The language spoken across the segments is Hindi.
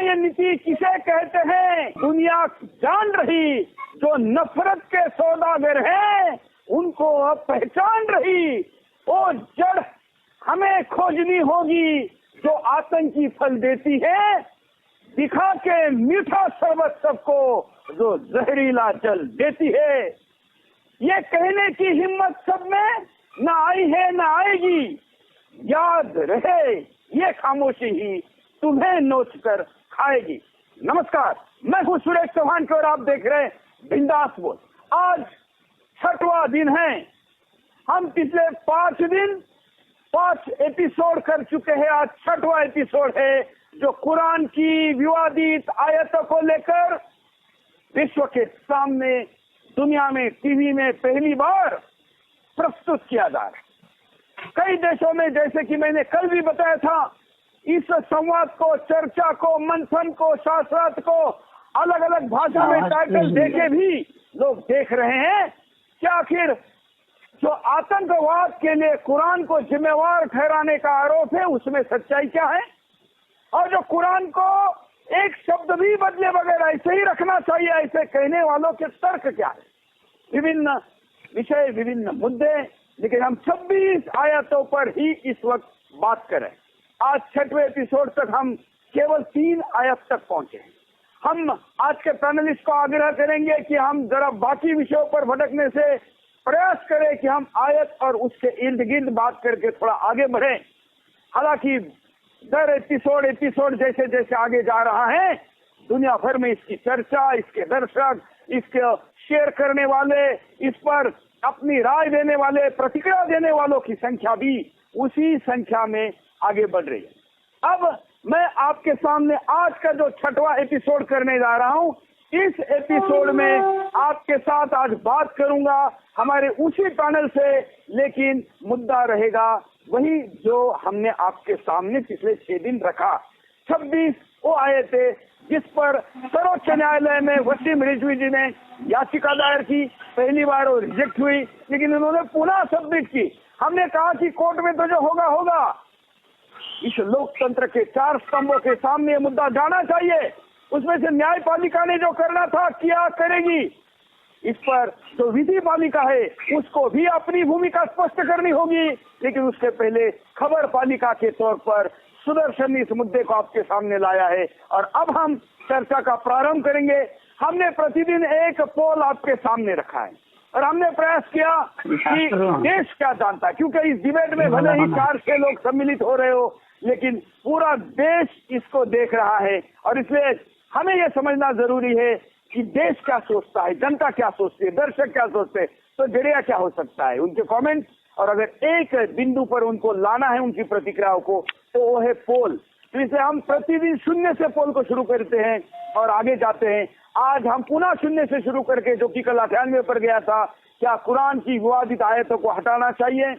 ये नीति किसे कहते हैं? दुनिया जान रही, जो नफरत के सौदागर हैं उनको अब पहचान रही। वो जड़ हमें खोजनी होगी जो आतंकी फल देती है, दिखा के मीठा शरबत सबको जो जहरीला जल देती है। ये कहने की हिम्मत सब में न आई है न आएगी। याद रहे ये खामोशी ही तुम्हें नोच कर खाएगी। नमस्कार, मैं हूँ सुरेश चौहान और आप देख रहे हैं बिंदास बोल। आज 6वां दिन है। हम पिछले 5 एपिसोड कर चुके हैं। आज 6वां एपिसोड है जो कुरान की विवादित आयतों को लेकर विश्व के सामने दुनिया में टीवी में पहली बार प्रस्तुत किया जा रहा है। कई देशों में, जैसे कि मैंने कल भी बताया था, इस संवाद को, चर्चा को, मंथन को, शास्त्रार्थ को अलग अलग भाषा में टाइटल देके भी लोग देख रहे हैं कि आखिर जो आतंकवाद के लिए कुरान को जिम्मेवार ठहराने का आरोप है उसमें सच्चाई क्या है, और जो कुरान को एक शब्द भी बदले बगैर ऐसे ही रखना चाहिए, ऐसे कहने वालों के तर्क क्या है। विभिन्न विषय, विभिन्न मुद्दे, लेकिन हम 26 आयतों पर ही इस वक्त बात करें। आज 6वें एपिसोड तक हम केवल 3 आयत तक पहुंचे। हम आज के पैनलिस्ट को आग्रह करेंगे कि हम जरा बाकी विषयों पर भटकने से प्रयास करें कि हम आयत और उसके इर्द गिर्द बात करके थोड़ा आगे बढ़े। हालांकि दर एपिसोड जैसे जैसे आगे जा रहा है, दुनिया भर में इसकी चर्चा, इसके दर्शक, इसके शेयर करने वाले, इस पर अपनी राय देने वाले, प्रतिक्रिया देने वालों की संख्या भी उसी संख्या में आगे बढ़ रही है। अब मैं आपके सामने आज का जो 6वां एपिसोड करने जा रहा हूं, इस एपिसोड में आपके साथ आज बात करूंगा हमारे उसी पैनल से, लेकिन मुद्दा रहेगा वही जो हमने आपके सामने पिछले 6 दिन रखा। 26 वो आयतें जिस पर सर्वोच्च न्यायालय में वसीम रिजवी जी ने याचिका दायर की, पहली बार वो रिजेक्ट हुई, लेकिन उन्होंने पुनः सबमिट की। हमने कहा कि कोर्ट में तो जो होगा होगा, इस लोकतंत्र के 4 स्तंभों के सामने ये मुद्दा जाना चाहिए। उसमें से न्यायपालिका ने जो करना था किया, करेगी। इस पर जो विधि पालिका है उसको भी अपनी भूमिका स्पष्ट करनी होगी, लेकिन उसके पहले खबर पालिका के तौर पर सुदर्शन ने इस मुद्दे को आपके सामने लाया है और अब हम चर्चा का प्रारंभ करेंगे। हमने प्रतिदिन एक पोल आपके सामने रखा है और हमने प्रयास किया कि देश क्या जानता है, क्योंकि इस डिबेट में भले ही 4-6 लोग सम्मिलित हो रहे हो, लेकिन पूरा देश इसको देख रहा है और इसलिए हमें यह समझना जरूरी है कि देश क्या सोचता है, जनता क्या सोचती है, दर्शक क्या सोचते हैं, तो जरिया क्या हो सकता है उनके कमेंट, और अगर एक बिंदु पर उनको लाना है उनकी प्रतिक्रियाओं को, तो वो है पोल। तो इसे हम प्रतिदिन 0 से पोल को शुरू करते हैं और आगे जाते हैं। आज हम पुनः 0 से शुरू करके, जो कि कल 98 पर गया था, क्या कुरान की विवादित आयतों को हटाना चाहिए,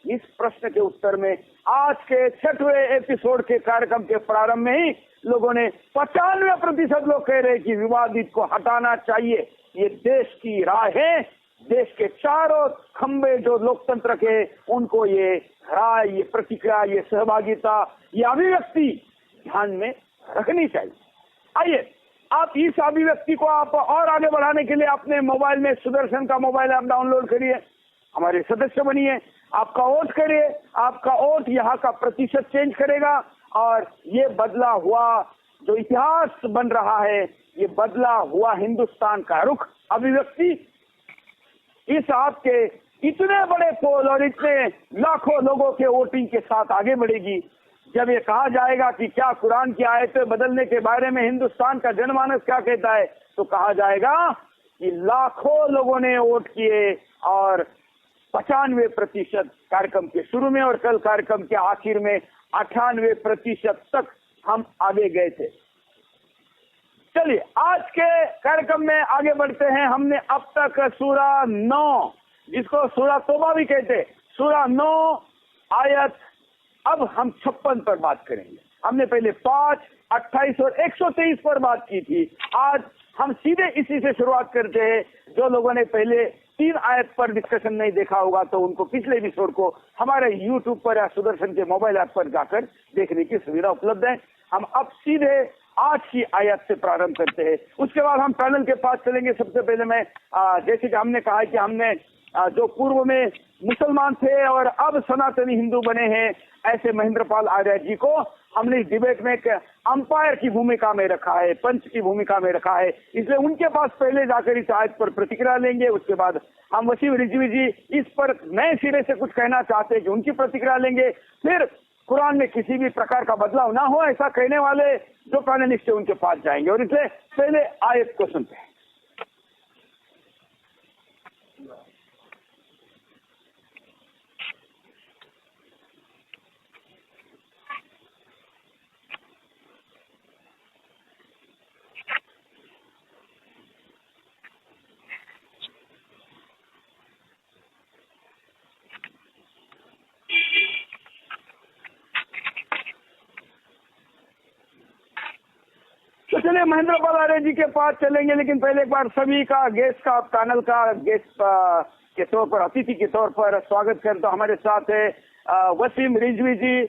इस प्रश्न के उत्तर में आज के 6वें एपिसोड के कार्यक्रम के प्रारंभ में ही लोगों ने 95% लोग कह रहे कि विवादित को हटाना चाहिए। ये देश की राय है। देश के चारों खंबे जो लोकतंत्र के, उनको ये राय, ये प्रतिक्रिया, ये सहभागिता, ये अभिव्यक्ति ध्यान में रखनी चाहिए। आइए, आप इस अभिव्यक्ति को आप और आगे बढ़ाने के लिए अपने मोबाइल में सुदर्शन का मोबाइल ऐप डाउनलोड करिए, हमारे सदस्य बनिए, आपका वोट करिए। आपका वोट यहाँ का प्रतिशत चेंज करेगा और ये बदला हुआ जो इतिहास बन रहा है, ये बदला हुआ हिंदुस्तान का रुख, अभिव्यक्ति इस आपके इतने बड़े पोल और इतने लाखों लोगों के वोटिंग के साथ आगे बढ़ेगी। जब ये कहा जाएगा कि क्या कुरान की आयतें बदलने के बारे में हिंदुस्तान का जनमानस क्या कहता है, तो कहा जाएगा कि लाखों लोगों ने वोट किए और 95% कार्यक्रम के शुरू में और कल कार्यक्रम के आखिर में 98% तक हम आगे गए थे। चलिए आज के कार्यक्रम में आगे बढ़ते हैं। हमने अब तक सूरा 9, जिसको सूरा तौबा भी कहते, सूरा 9 आयत, अब हम 56 पर बात करेंगे। हमने पहले 5, 28 और 123 पर बात की थी। आज हम सीधे इसी से शुरुआत करते हैं। जो लोगों ने पहले 3 आयत पर डिस्कशन नहीं देखा होगा तो उनको पिछले एपिसोड को हमारे YouTube पर या सुदर्शन के मोबाइल ऐप पर जाकर देखने की सुविधा उपलब्ध है। हम अब सीधे आज की आयत से प्रारंभ करते हैं। उसके बाद हम पैनल के पास चलेंगे। सबसे पहले मैं जैसे कि हमने कहा कि हमने जो पूर्व में मुसलमान थे और अब सनातनी हिंदू बने हैं, ऐसे महेंद्रपाल आर्य जी को हमने इस डिबेट में एक अंपायर की भूमिका में रखा है, पंच की भूमिका में रखा है। इसलिए उनके पास पहले जाकर इस आयत पर प्रतिक्रिया लेंगे। उसके बाद हम वसीम रिजवी जी इस पर नए सिरे से कुछ कहना चाहते हैं कि उनकी प्रतिक्रिया लेंगे। फिर कुरान में किसी भी प्रकार का बदलाव ना हो ऐसा कहने वाले जो पैनलिस्ट है उनके पास जाएंगे। और इसलिए पहले आयत को सुनते हैं। तो चलिए महेंद्रपाल आर्य जी के पास चलेंगे, लेकिन पहले एक बार सभी का गेस्ट का पैनल का गेस्ट के तौर पर, अतिथि के तौर पर स्वागत करता तो हमारे साथ है वसीम रिजवी जी,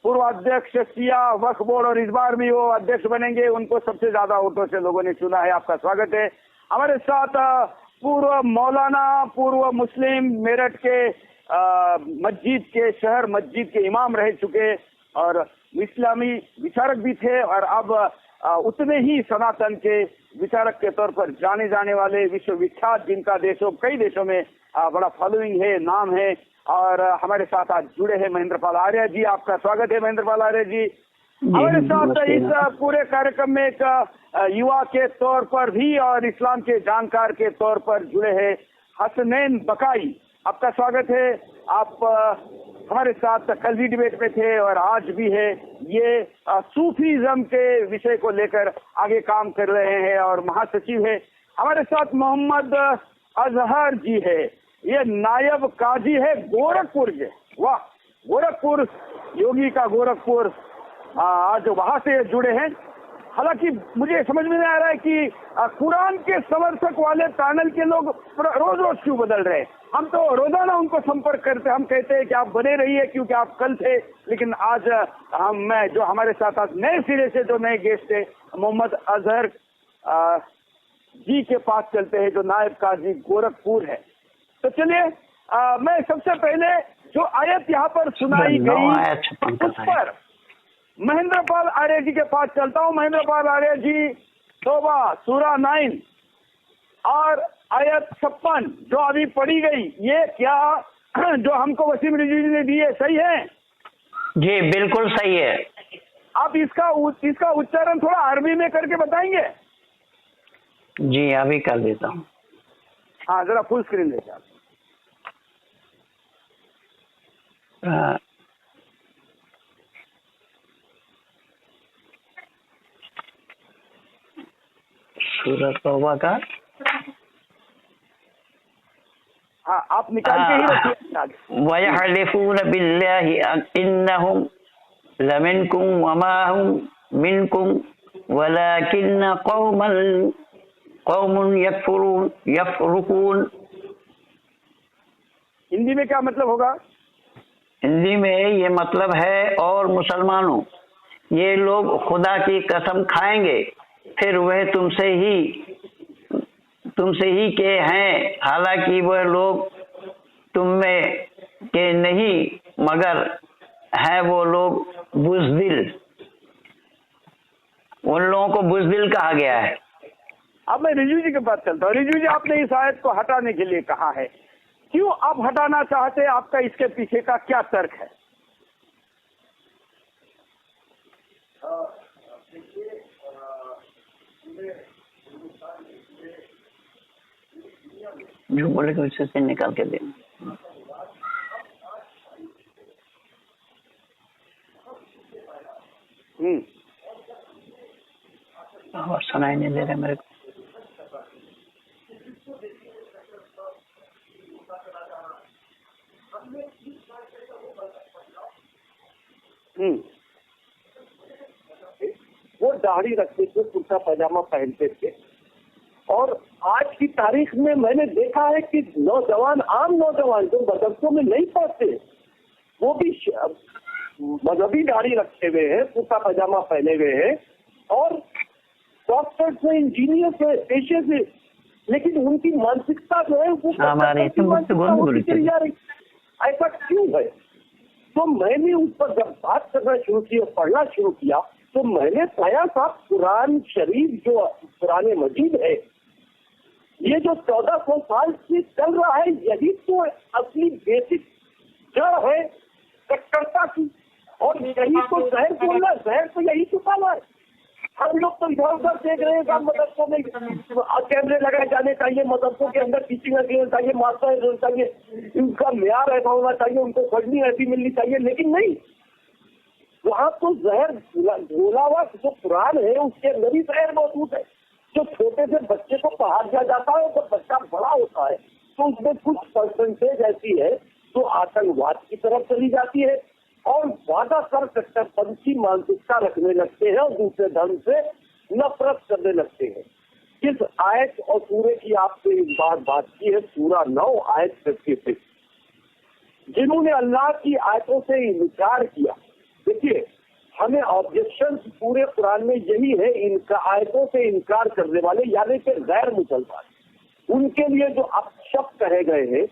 पूर्व अध्यक्ष शिया वक्फ बोर्ड, और इस बार भी वो अध्यक्ष बनेंगे। उनको सबसे ज्यादा वोटों से लोगों ने चुना है। आपका स्वागत है। हमारे साथ पूर्व मौलाना, पूर्व मुस्लिम, मेरठ के मस्जिद के शहर मस्जिद के इमाम रह चुके और इस्लामी विचारक भी थे, और अब उतने ही सनातन के विचारक के तौर पर जाने जाने वाले, विश्वविख्यात, जिनका कई देशों में बड़ा फॉलोइंग है, नाम है, और हमारे साथ आज जुड़े हैं महेंद्रपाल आर्य जी। आपका स्वागत है महेंद्रपाल आर्य जी। हमारे साथ इस पूरे कार्यक्रम में एक युवा के तौर पर भी और इस्लाम के जानकार के तौर पर जुड़े हैं हसनैन बकाई। आपका स्वागत है। आप हमारे साथ कल भी डिबेट में थे और आज भी है। ये सूफीज्म के विषय को लेकर आगे काम कर रहे हैं और महासचिव है। हमारे साथ मोहम्मद अजहर जी है, ये नायब काजी है गोरखपुर के। वाह, गोरखपुर, योगी का गोरखपुर, आज वहां से जुड़े हैं। हालांकि मुझे समझ में नहीं आ रहा है कि कुरान के समर्थक वाले पैनल के लोग रोज रोज क्यों बदल रहे हैं। हम तो रोजाना उनको संपर्क करते, हम कहते हैं कि आप बने रहिए क्योंकि आप कल थे, लेकिन आज मैं जो हमारे साथ आज नए सिरे से जो नए गेस्ट थे मोहम्मद अजहर जी के पास चलते हैं, जो नायब काजी गोरखपुर है। तो चलिए मैं सबसे पहले जो आयत यहाँ पर सुनाई गई उस पर महेंद्रपाल आर्य जी के पास चलता हूँ। महेंद्रपाल आर्य जी, तौबा सूरा 9 और आयत 56 जो अभी पढ़ी गई, ये क्या जो हमको वसीम रिजवी ने दी है सही है? जी बिल्कुल सही है। आप इसका उच्चारण थोड़ा अरबी में करके बताएंगे? जी अभी कर देता हूँ। हाँ, जरा फुल स्क्रीन लेते आप। सूरह तौबा का, हाँ आप निकाल के ही रखिए। वयहलिफून बिल्लाहि इन्नहुम लमिनकुम वमा हुम मिनकुम वलाकिन्न कौमुन यफ्रुकून। हिंदी में क्या मतलब होगा? हिंदी में ये मतलब है, और मुसलमानों, ये लोग खुदा की कसम खाएंगे, फिर वह तुमसे ही के हैं, हालांकि वह लोग तुम में के नहीं, मगर है वो लोग बुज़दिल। उन लोगों को बुज़दिल कहा गया है। अब मैं रिजवी जी के पास चलता हूँ। रिजवी जी, आपने इस आयत को हटाने के लिए कहा है, क्यों आप हटाना चाहते हैं? आपका इसके पीछे का क्या तर्क है? जो बोले कि उससे से निकाल के दे। और सुनाई नहीं दे रहा मेरे को। वो दाढ़ी रखते थे, कुर्ता पैजामा पहनते थे, और आज की तारीख में मैंने देखा है कि नौजवान, आम नौजवान जो मदरसों में नहीं पढ़ते, वो भी मजहबी दाढ़ी रखे हुए हैं, कुर्ता पैजामा पहने हुए हैं, और डॉक्टर्स है, इंजीनियर्स है, पेशे से, लेकिन उनकी मानसिकता जो है वो जा रही। ऐसा क्यों है? तो मैंने उस पर जब बात करना शुरू की और पढ़ना शुरू किया तो मैंने पाया साहब कुरान शरीफ जो पुराने मजीद है, ये जो 1400 साल से चल रहा है, यही तो असली बेसिक जड़ है कट्टरता की। और यही तो जहर बोलना, जहर तो यही छुपाना है। हम लोग तो इधर उधर देख रहे हैं, मदरसों में कैमरे लगाए जाने चाहिए, मदरसों के अंदर टीचिंग चाहिए, मास्टर चाहिए, उनका म्यार ऐसा होना चाहिए, उनको पढ़नी ऐसी मिलनी चाहिए, लेकिन नहीं, वहाँ तो जहर घोला हुआ जो कुरान है उसके अंदर ही जहर मौजूद है। जो छोटे से बच्चे को पढ़ा दिया जाता है, जब बच्चा बड़ा होता है तो उसमें कुछ परसेंटेज ऐसी है जो आतंकवाद की तरफ चली जाती है और ज्यादातर कट्टरपंथी मानसिकता रखने लगते हैं और दूसरे धर्म से नफरत करने लगते हैं। किस आयत और सूरे की आपसे इस बात की है? सूरा 9 आयत 56। जिन्होंने अल्लाह की आयतों से इनकार किया, देखिए हमें ऑब्जेक्शन पूरे कुरान में यही है, इनका आयतों से इनकार करने वाले यानी कि गैर मुसलमान, उनके लिए जो अपशब्द कहे गए हैं,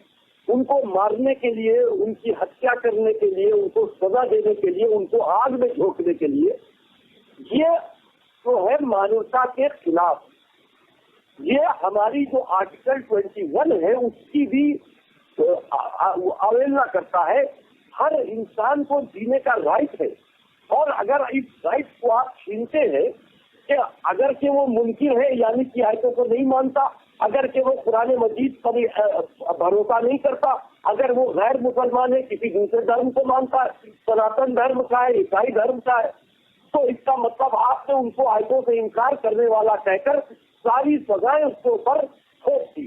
उनको मारने के लिए, उनकी हत्या करने के लिए, उनको सजा देने के लिए, उनको आग में झोंकने के लिए, ये तो है मानवता के खिलाफ। ये हमारी जो आर्टिकल 21 है उसकी भी अवहेलना करता है। हर इंसान को जीने का राइट है और अगर इस राइट को आप छीनते हैं कि अगर के वो मुमकिन है यानी कि आयतों को नहीं मानता, अगर के वो पुराने मजीद पर भरोसा नहीं करता, अगर वो गैर मुसलमान है, किसी दूसरे धर्म को मानता है, सनातन धर्म का है, ईसाई धर्म का है, तो इसका मतलब आपने उनको आयतों से इनकार करने वाला कहकर सारी सजाएं उसके ऊपर थोप दी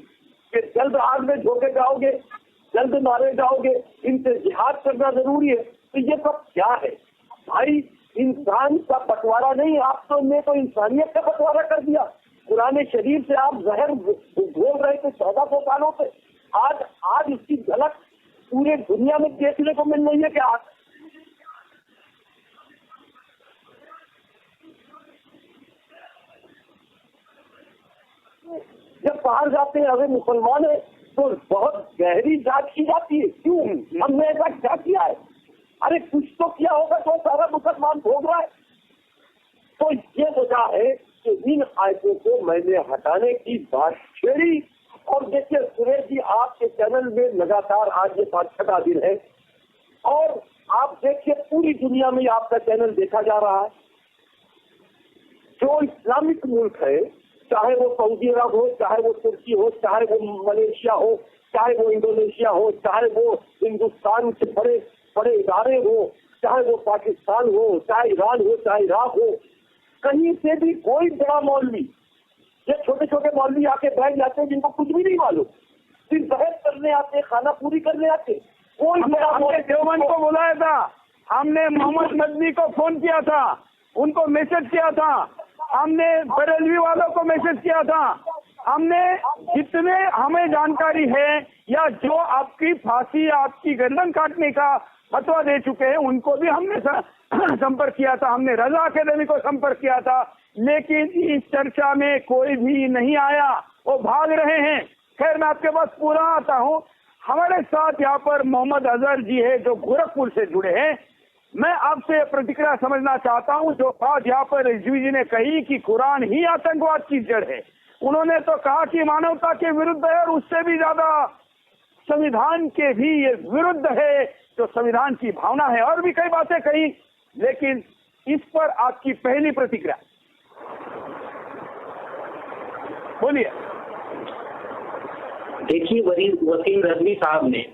कि जल्द आग में झोंके जाओगे, जल्द मारे जाओगे, इनसे जिहाद करना जरूरी है। तो ये सब क्या है भाई? इंसान का बंटवारा नहीं, आप तो ने तो इंसानियत का बंटवारा कर दिया। पुराने शरीर से आप जहर घोल रहे थे 1400 सालों से, आज इसकी झलक पूरे दुनिया में देखने को मिल रही है कि आज जब बाहर जाते हैं, अगर मुसलमान है तो बहुत गहरी जांच की जाती है, क्यों हमने ऐसा क्या किया है? अरे कुछ तो किया होगा तो सारा मुसलमान भोग रहा है। तो ये वजह है कि इन आयतों को मैंने हटाने की बात छेड़ी। और देखिए सुरेश जी, आपके चैनल में लगातार आज ये 5-6वां दिन है और आप देखिए पूरी दुनिया में आपका चैनल देखा जा रहा है। जो इस्लामिक मुल्क है, चाहे वो सऊदी अरब हो, चाहे वो तुर्की हो, चाहे वो मलेशिया हो, चाहे वो इंडोनेशिया हो, चाहे वो हिंदुस्तान के बड़े बड़े इदारे हो, चाहे वो पाकिस्तान हो, चाहे ईरान हो, चाहे इराक हो, कहीं से भी कोई बड़ा मौलवी, ये छोटे छोटे मौलवी आके बैठ जाते हैं जिनको कुछ भी नहीं मालूम, सिर्फ बहस करने आते, खाना पूरी करने आते। कोई हमने देवबंद को बुलाया था, हमने मोहम्मद मदनी को फोन किया था, उनको मैसेज किया था, हमने बरेलवी वालों को मैसेज किया था, हमने जितने हमें जानकारी है या जो आपकी फांसी, आपकी गर्दन काटने का फतवा दे चुके हैं, उनको भी हमने संपर्क किया था, हमने रजा अकेडमी को संपर्क किया था, लेकिन इस चर्चा में कोई भी नहीं आया, वो भाग रहे हैं। खैर मैं आपके पास पूरा आता हूँ। हमारे साथ यहाँ पर मोहम्मद अजहर जी है जो गोरखपुर से जुड़े हैं। मैं आपसे प्रतिक्रिया समझना चाहता हूँ। जो बात यहाँ पर रिजवी जी ने कही कि कुरान ही आतंकवाद की जड़ है, उन्होंने तो कहा कि मानवता के विरुद्ध है और उससे भी ज्यादा संविधान के भी ये विरुद्ध है, जो संविधान की भावना है, और भी कई बातें कही, लेकिन इस पर आपकी पहली प्रतिक्रिया बोलिए। देखिए वसीम रजवी साहब ने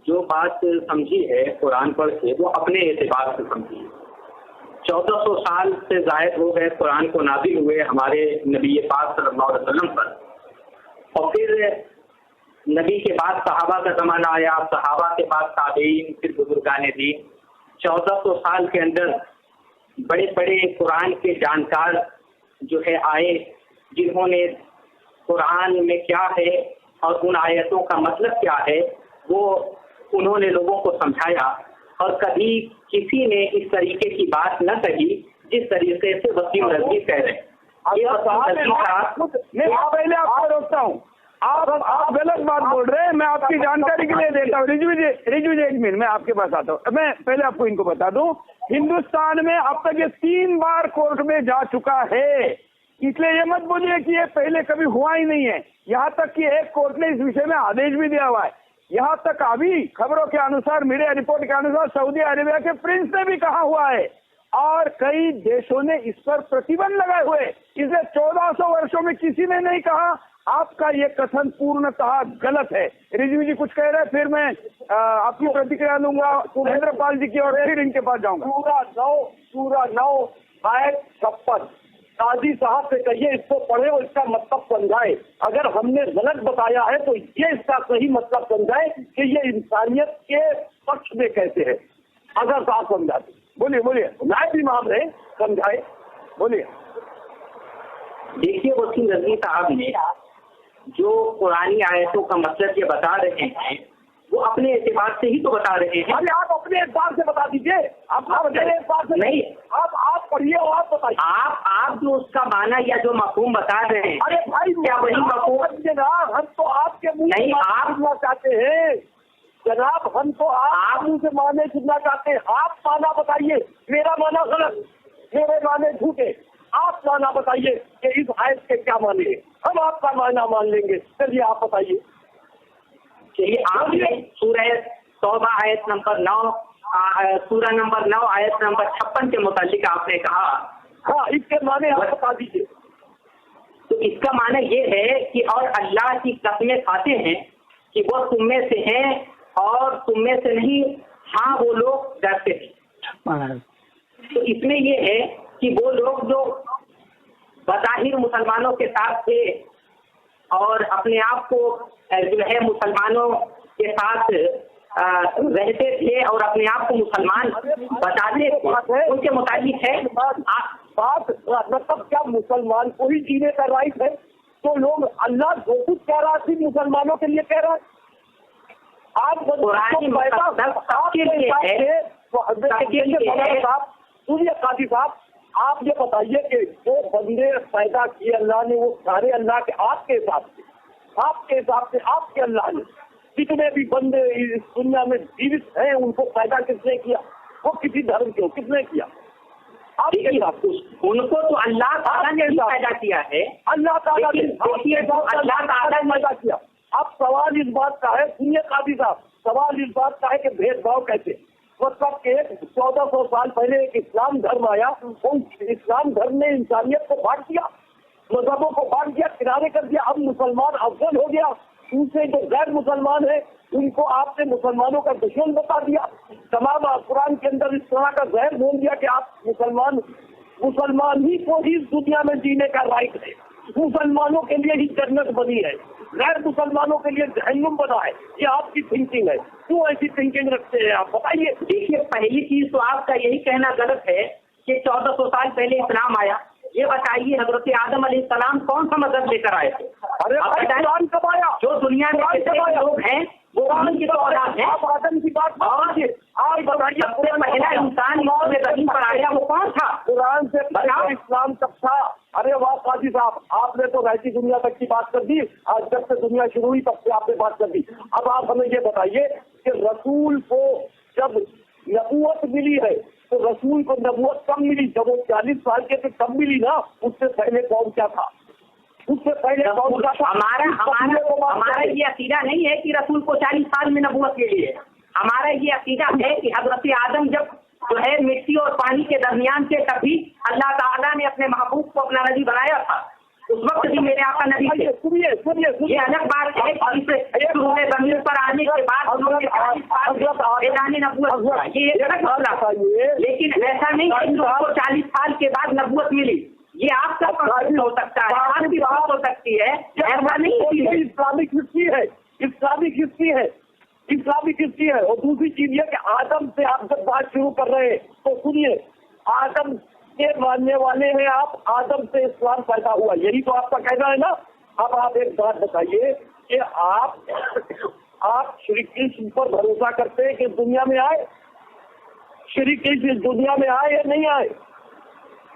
जो बात समझी है कुरान पर से, वो अपने एतबार से समझी है। 1400 साल से जायद हो गए कुरान को नाज़िल हुए हमारे नबी पाक सल्लल्लाहु अलैहि वसल्लम पर, और फिर नबी के बाद सहाबा का ज़माना आया, सहाबा के बाद ताबईन, फिर बुजुर्गाने दीन। 1400 साल के अंदर बड़े बड़े कुरान के जानकार जो है आए, जिन्होंने कुरान में क्या है और उन आयतों का मतलब क्या है वो उन्होंने लोगों को समझाया। और कभी किसी ने इस तरीके की बात न कही जिस तरीके से वसीम रजवी कह रहे हैं। पहले आपको रोकता हूँ, आप गलत बात बोल रहे हैं। मैं आपकी जानकारी के लिए देता हूँ। रिजवी जी एक मिनट, मैं आपके पास आता हूँ। मैं पहले आपको इनको बता दूं, हिंदुस्तान में अब तक ये 3 बार कोर्ट में जा चुका है, इसलिए ये मत बोलिए कि ये पहले कभी हुआ ही नहीं है। यहाँ तक कि एक कोर्ट ने इस विषय में आदेश भी दिया हुआ है। यहाँ तक अभी खबरों के अनुसार, मीडिया रिपोर्ट के अनुसार, सऊदी अरेबिया के प्रिंस ने भी कहा हुआ है और कई देशों ने इस पर प्रतिबंध लगाए हुए। इसलिए 1400 वर्षों में किसी ने नहीं कहा। आपका ये कथन पूर्णतः गलत है। रिजवी जी कुछ कह रहे हैं, फिर मैं आपकी प्रतिक्रिया लूंगा महेंद्र पाल जी की और फिर इनके पास जाऊंगा। सूरा 9 आयत 56 काजी साहब से कहिए इसको पढ़े और इसका मतलब समझाए। अगर हमने गलत बताया है तो ये इसका सही मतलब समझाए कि ये इंसानियत के पक्ष में कहते हैं। अगर साफ समझाते, बोलिए नायब इमाम है, समझाए, बोलिए। देखिए वकील रजवी साहब ने जो पुरानी आयतों का मतलब ये बता रहे हैं वो अपने एतबार से ही तो बता रहे हैं। अरे आप अपने एतबार से बता दीजिए, आप मेरे एतबार से नहीं, आप पढ़िए और आप बताइए। आप जो उसका माना या जो मफहूम बता रहे हैं, अरे भाई क्या वही मफहूम? हम तो आपके मुंह नहीं, आप सुनना चाहते हैं जनाब, हम तो आप मुंह से माने सुनना चाहते हैं। आप माना बताइए, मेरा माना गलत, मेरे माने झूठे, आप माना बताइए कि इस आयत के क्या माने हैं। हम आपका माना मान लेंगे। चलिए आप बताइए। चलिए आपने सूरह तौबा आयत नंबर 9 सूरह नंबर 9 आयत नंबर 56 के मुतालिक आपने कहा, हाँ इसके माने आप बता दीजिए। तो इसका माना ये है कि और अल्लाह की कसमें खाते हैं कि वो तुम में से हैं और तुम में से नहीं, हाँ वो लोग डरते हैं। तो इसमें ये है कि वो लोग जो बज़ाहिर मुसलमानों के साथ थे और अपने आप को जो है मुसलमानों के साथ रहते थे और अपने आप को मुसलमान बताते थे, उनके मुताबिक है बात मतलब क्या मुसलमान को ही जीने का राइट है? तो लोग अल्लाह जो कुछ कह रहा है मुसलमानों के लिए कह रहा है। आप सुनिए काजी साहब, आप ये बताइए कि जो बंदे पैदा किए अल्लाह ने वो सारे अल्लाह के आपके हिसाब से, आपके अल्लाह ने जितने भी बंदे इस दुनिया में जीवित हैं उनको पैदा किसने किया? वो किसी धर्म के हो, किसने किया? आपके हिसाब से उनको तो अल्लाह ताला ने पैदा किया है। अल्लाह ताला ने पैदा किया। अब सवाल इस बात का है, सुनिए काजी साहब, सवाल इस बात का है कि भेदभाव कैसे? मतलब के 1400 साल पहले एक इस्लाम धर्म आया, उन इस्लाम धर्म ने इंसानियत को बांट दिया, मजहबों को बांट दिया, किनारे कर दिया। अब मुसलमान अफजल हो गया, उनसे जो गैर मुसलमान है उनको आपने मुसलमानों का दुश्मन बता दिया। तमाम कुरान के अंदर इस तरह का जहर बोल दिया कि आप मुसलमान ही को ही इस दुनिया में जीने का राइट है, मुसलमानों के लिए ही जन्नत बनी है, गैर मुसलमानों के लिए जहन्नुम बना है। ये आपकी थिंकिंग है, क्यों ऐसी थिंकिंग रखते हैं आप बताइए। देखिए पहली चीज तो आपका यही कहना गलत है कि 1400 साल पहले इस्लाम आया। ये बताइए हजरत आदम अलैहिस्सलाम कौन सा मजहब लेकर आए थे? अरे कुरान कब आया? जो दुनिया में जितने लोग हैं वो उनकी तो औलाद है। आप आदम की बात कीजिए, आप बताइए सबसे पहला इंसान जमीन पर आया वो कौन था? कुरान से पहले इस्लाम कब था? अरे वाह काजी साहब, आपने तो रहती दुनिया तक की बात कर दी। आज जब से दुनिया शुरू हुई तब से आपने बात कर दी। अब आप हमें ये बताइए कि रसूल को जब नबूवत मिली है तो रसूल को नबूवत कब मिली? जब वो 40 साल के थे तब मिली ना। उससे पहले कौन क्या था? उससे पहले कौन क्या था? हमारा ये अकीदा नहीं है कि रसूल को 40 साल में नबूवत मिली है। हमारा ये अकीदा है कि हजरत आदम जब जो है मिट्टी और पानी के दरमियान थे तब भी अल्लाह ताला ने अपने महबूब को अपना नबी बनाया था। उस वक्त भी मेरे आका नबी थे। सुनिए ये अलग बात है कि जमीन पर आने के बाद ये अलग मसला था। लेकिन ऐसा नहीं कि उनको 40 साल के बाद नबूवत मिली। ये आपका पक्ष हो सकता है, आपकी बात हो सकती है, ऐसा नहीं। इस्लामिक हिस्ट्री है, इस्लामिक हिस्ट्री है, इस्लामिक हिस्ट्री है। और दूसरी चीज ये कि आदम से आप जब बात शुरू कर रहे हैं तो सुनिए, आदम के मानने वाले हैं आप, आदम से इस्लाम पैदा हुआ, यही तो आपका कहना है ना। अब आप एक बात बताइए कि आप श्री कृष्ण पर भरोसा करते हैं कि दुनिया में आए? श्री कृष्ण दुनिया में आए या नहीं आए?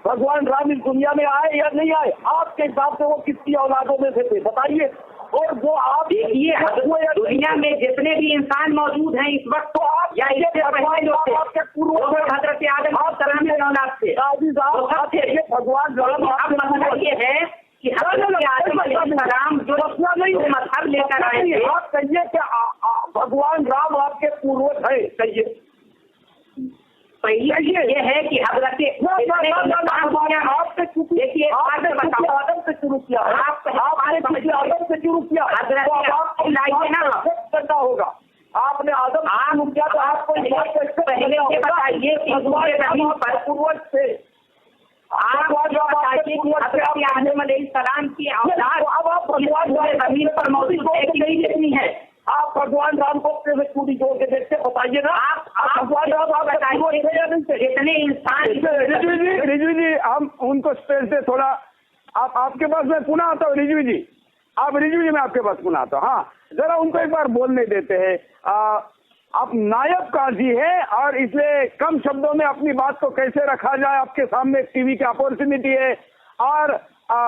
भगवान राम इस दुनिया में आए या नहीं आए? आपके हिसाब से वो किसकी औलादों में से थे बताइए? और वो आप देखिए, दुनिया में जितने भी इंसान मौजूद हैं इस वक्त, तो आप या इससे पहले जो थे आपके पूर्व हजरत आदम अलैहिस्सलाम के औलाद थे, भगवान राम। अब मसला ये है कि हजरत आदम अलैहिस्सलाम जो मजहब लेकर आए थे, आप कहिए कि भगवान राम आपके पूर्वज है, कहिए। पहले ये है कि हजरत आपसे देखिए, आदम से शुरू किया, आदम से शुरू किया, करना होगा। आपने आदम शुरू किया तो आपको पहले ये बताइए कि जमीन पर पूर्वज थे, आप बताइए कि हजरत आदम अलैहिस्सलाम की औलाद अब आप भगवान जमीन पर मौजूद है कि नहीं देखनी है? आप भगवान राम को पूरी जोड़ के देखते बताइए ना। आप भगवान राम आप बताइए जितने इंसान। रिजवी जी हम उनको स्पेस दे थोड़ा। आप आपके पास मैं पुनः आता हूँ रिजवी जी, मैं आपके पास पुनः आता हूँ। हाँ, जरा उनको एक बार बोलने देते हैं। आप नायब काजी हैं और इसलिए कम शब्दों में अपनी बात को कैसे रखा जाए, आपके सामने टीवी की अपॉर्चुनिटी है। और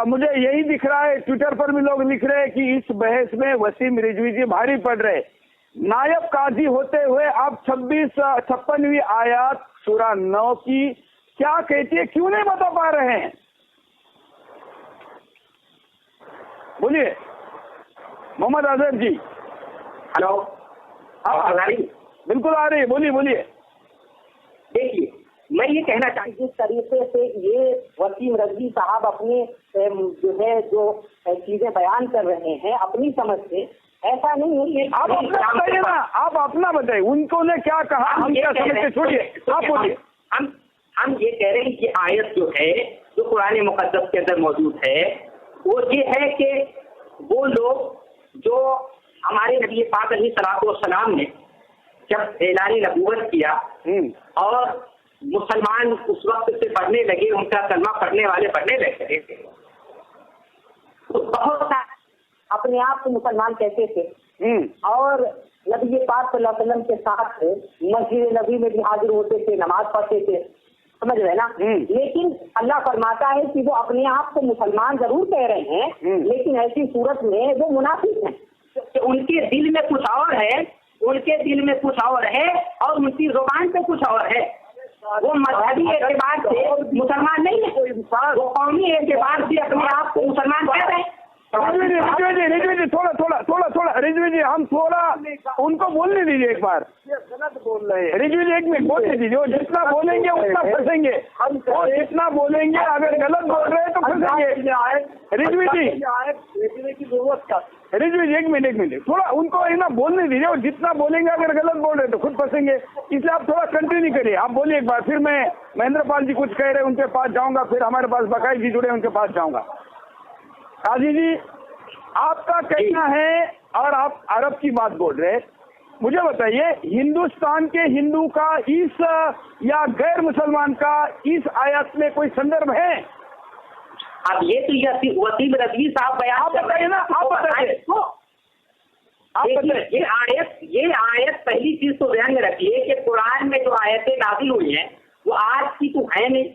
मुझे यही दिख रहा है, ट्विटर पर भी लोग लिख रहे हैं कि इस बहस में वसीम रिजवी जी भारी पड़ रहे। नायब काजी होते हुए आप 56वीं आयत सूरा 9 की क्या कहती है, क्यों नहीं बता पा रहे हैं? बोलिए मोहम्मद अजहर जी। हेलो, आ रही? बिल्कुल आ रही है, बोलिए। देखिए, मैं ये कहना चाहिए, जिस तरीके से ये वसीम रिजवी साहब अपने जो चीजें बयान कर रहे हैं अपनी समझ से, ऐसा नहीं है। आप अपना बताइए ना, आप अपना बताइए, उनको ने क्या कहा, हम क्या समझते, छोड़िए आप बोलिए। हम ये कह रहे हैं कि आयत जो है जो कुरान मुकद्दस के अंदर मौजूद है वो ये है कि वो लोग जो हमारे नबी पाक अलैहिस्सलाम ने जब ऐलान नबूवत किया और मुसलमान उस वक्त से पढ़ने लगे, उनका कलमा पढ़ने वाले पढ़ने लगे, तो बहुत अपने आप को मुसलमान कहते थे और नबी पाक सल्लल्लाहु अलैहि वसल्लम के साथ मस्जिद नबी में भी हाजिर होते थे, नमाज पढ़ते थे, समझ रहे ना। लेकिन अल्लाह फरमाता है कि वो अपने आप को मुसलमान जरूर कह रहे हैं, लेकिन ऐसी सूरत में वो मुनाफिक हैं कि उनके दिल में कुछ और है, और उनकी जुबान पे कुछ और है। वो मजहबी एतबार से मुसलमान नहीं है, वो कौमी एतबार से अपने आप को मुसलमान कह रहे हैं। रिजवी जी थोड़ा रिजवी जी हम थोड़ा उनको बोलने दीजिए एक बार। गलत बोल रहे हैं रिजवी जी, एक मिनट बोलने दीजिए। वो जितना बोलेंगे उतना फंसेंगे, वो जितना बोलेंगे, अगर गलत बोल रहे हैं तो फंसेंगे। रिजवी जी की जरूरत क्या? रिजवी जी एक मिनट थोड़ा उनको ना बोलने दीजिए। और जितना बोलेंगे, अगर गलत बोल रहे हैं तो खुद फंसेंगे, इसलिए आप थोड़ा कंटिन्यू करिए। आप बोलिए एक बार, फिर मैं महेंद्र पाल जी कुछ कह रहे हैं उनके पास जाऊंगा, फिर हमारे पास बकाई जी जुड़े उनके पास जाऊंगा। काजी जी, आपका कहना है और आप अरब की बात बोल रहे हैं, मुझे बताइए हिंदुस्तान के हिंदू का इस या गैर मुसलमान का इस आयत में कोई संदर्भ है? अब ये तो वसीम रिजवी साहब बयान बताइए ना, आप बताइए। ये आयत पहली चीज तो ध्यान में रखिए कि कुरान में जो आयतें नाजिल हुई हैं वो आज की तो है नहीं,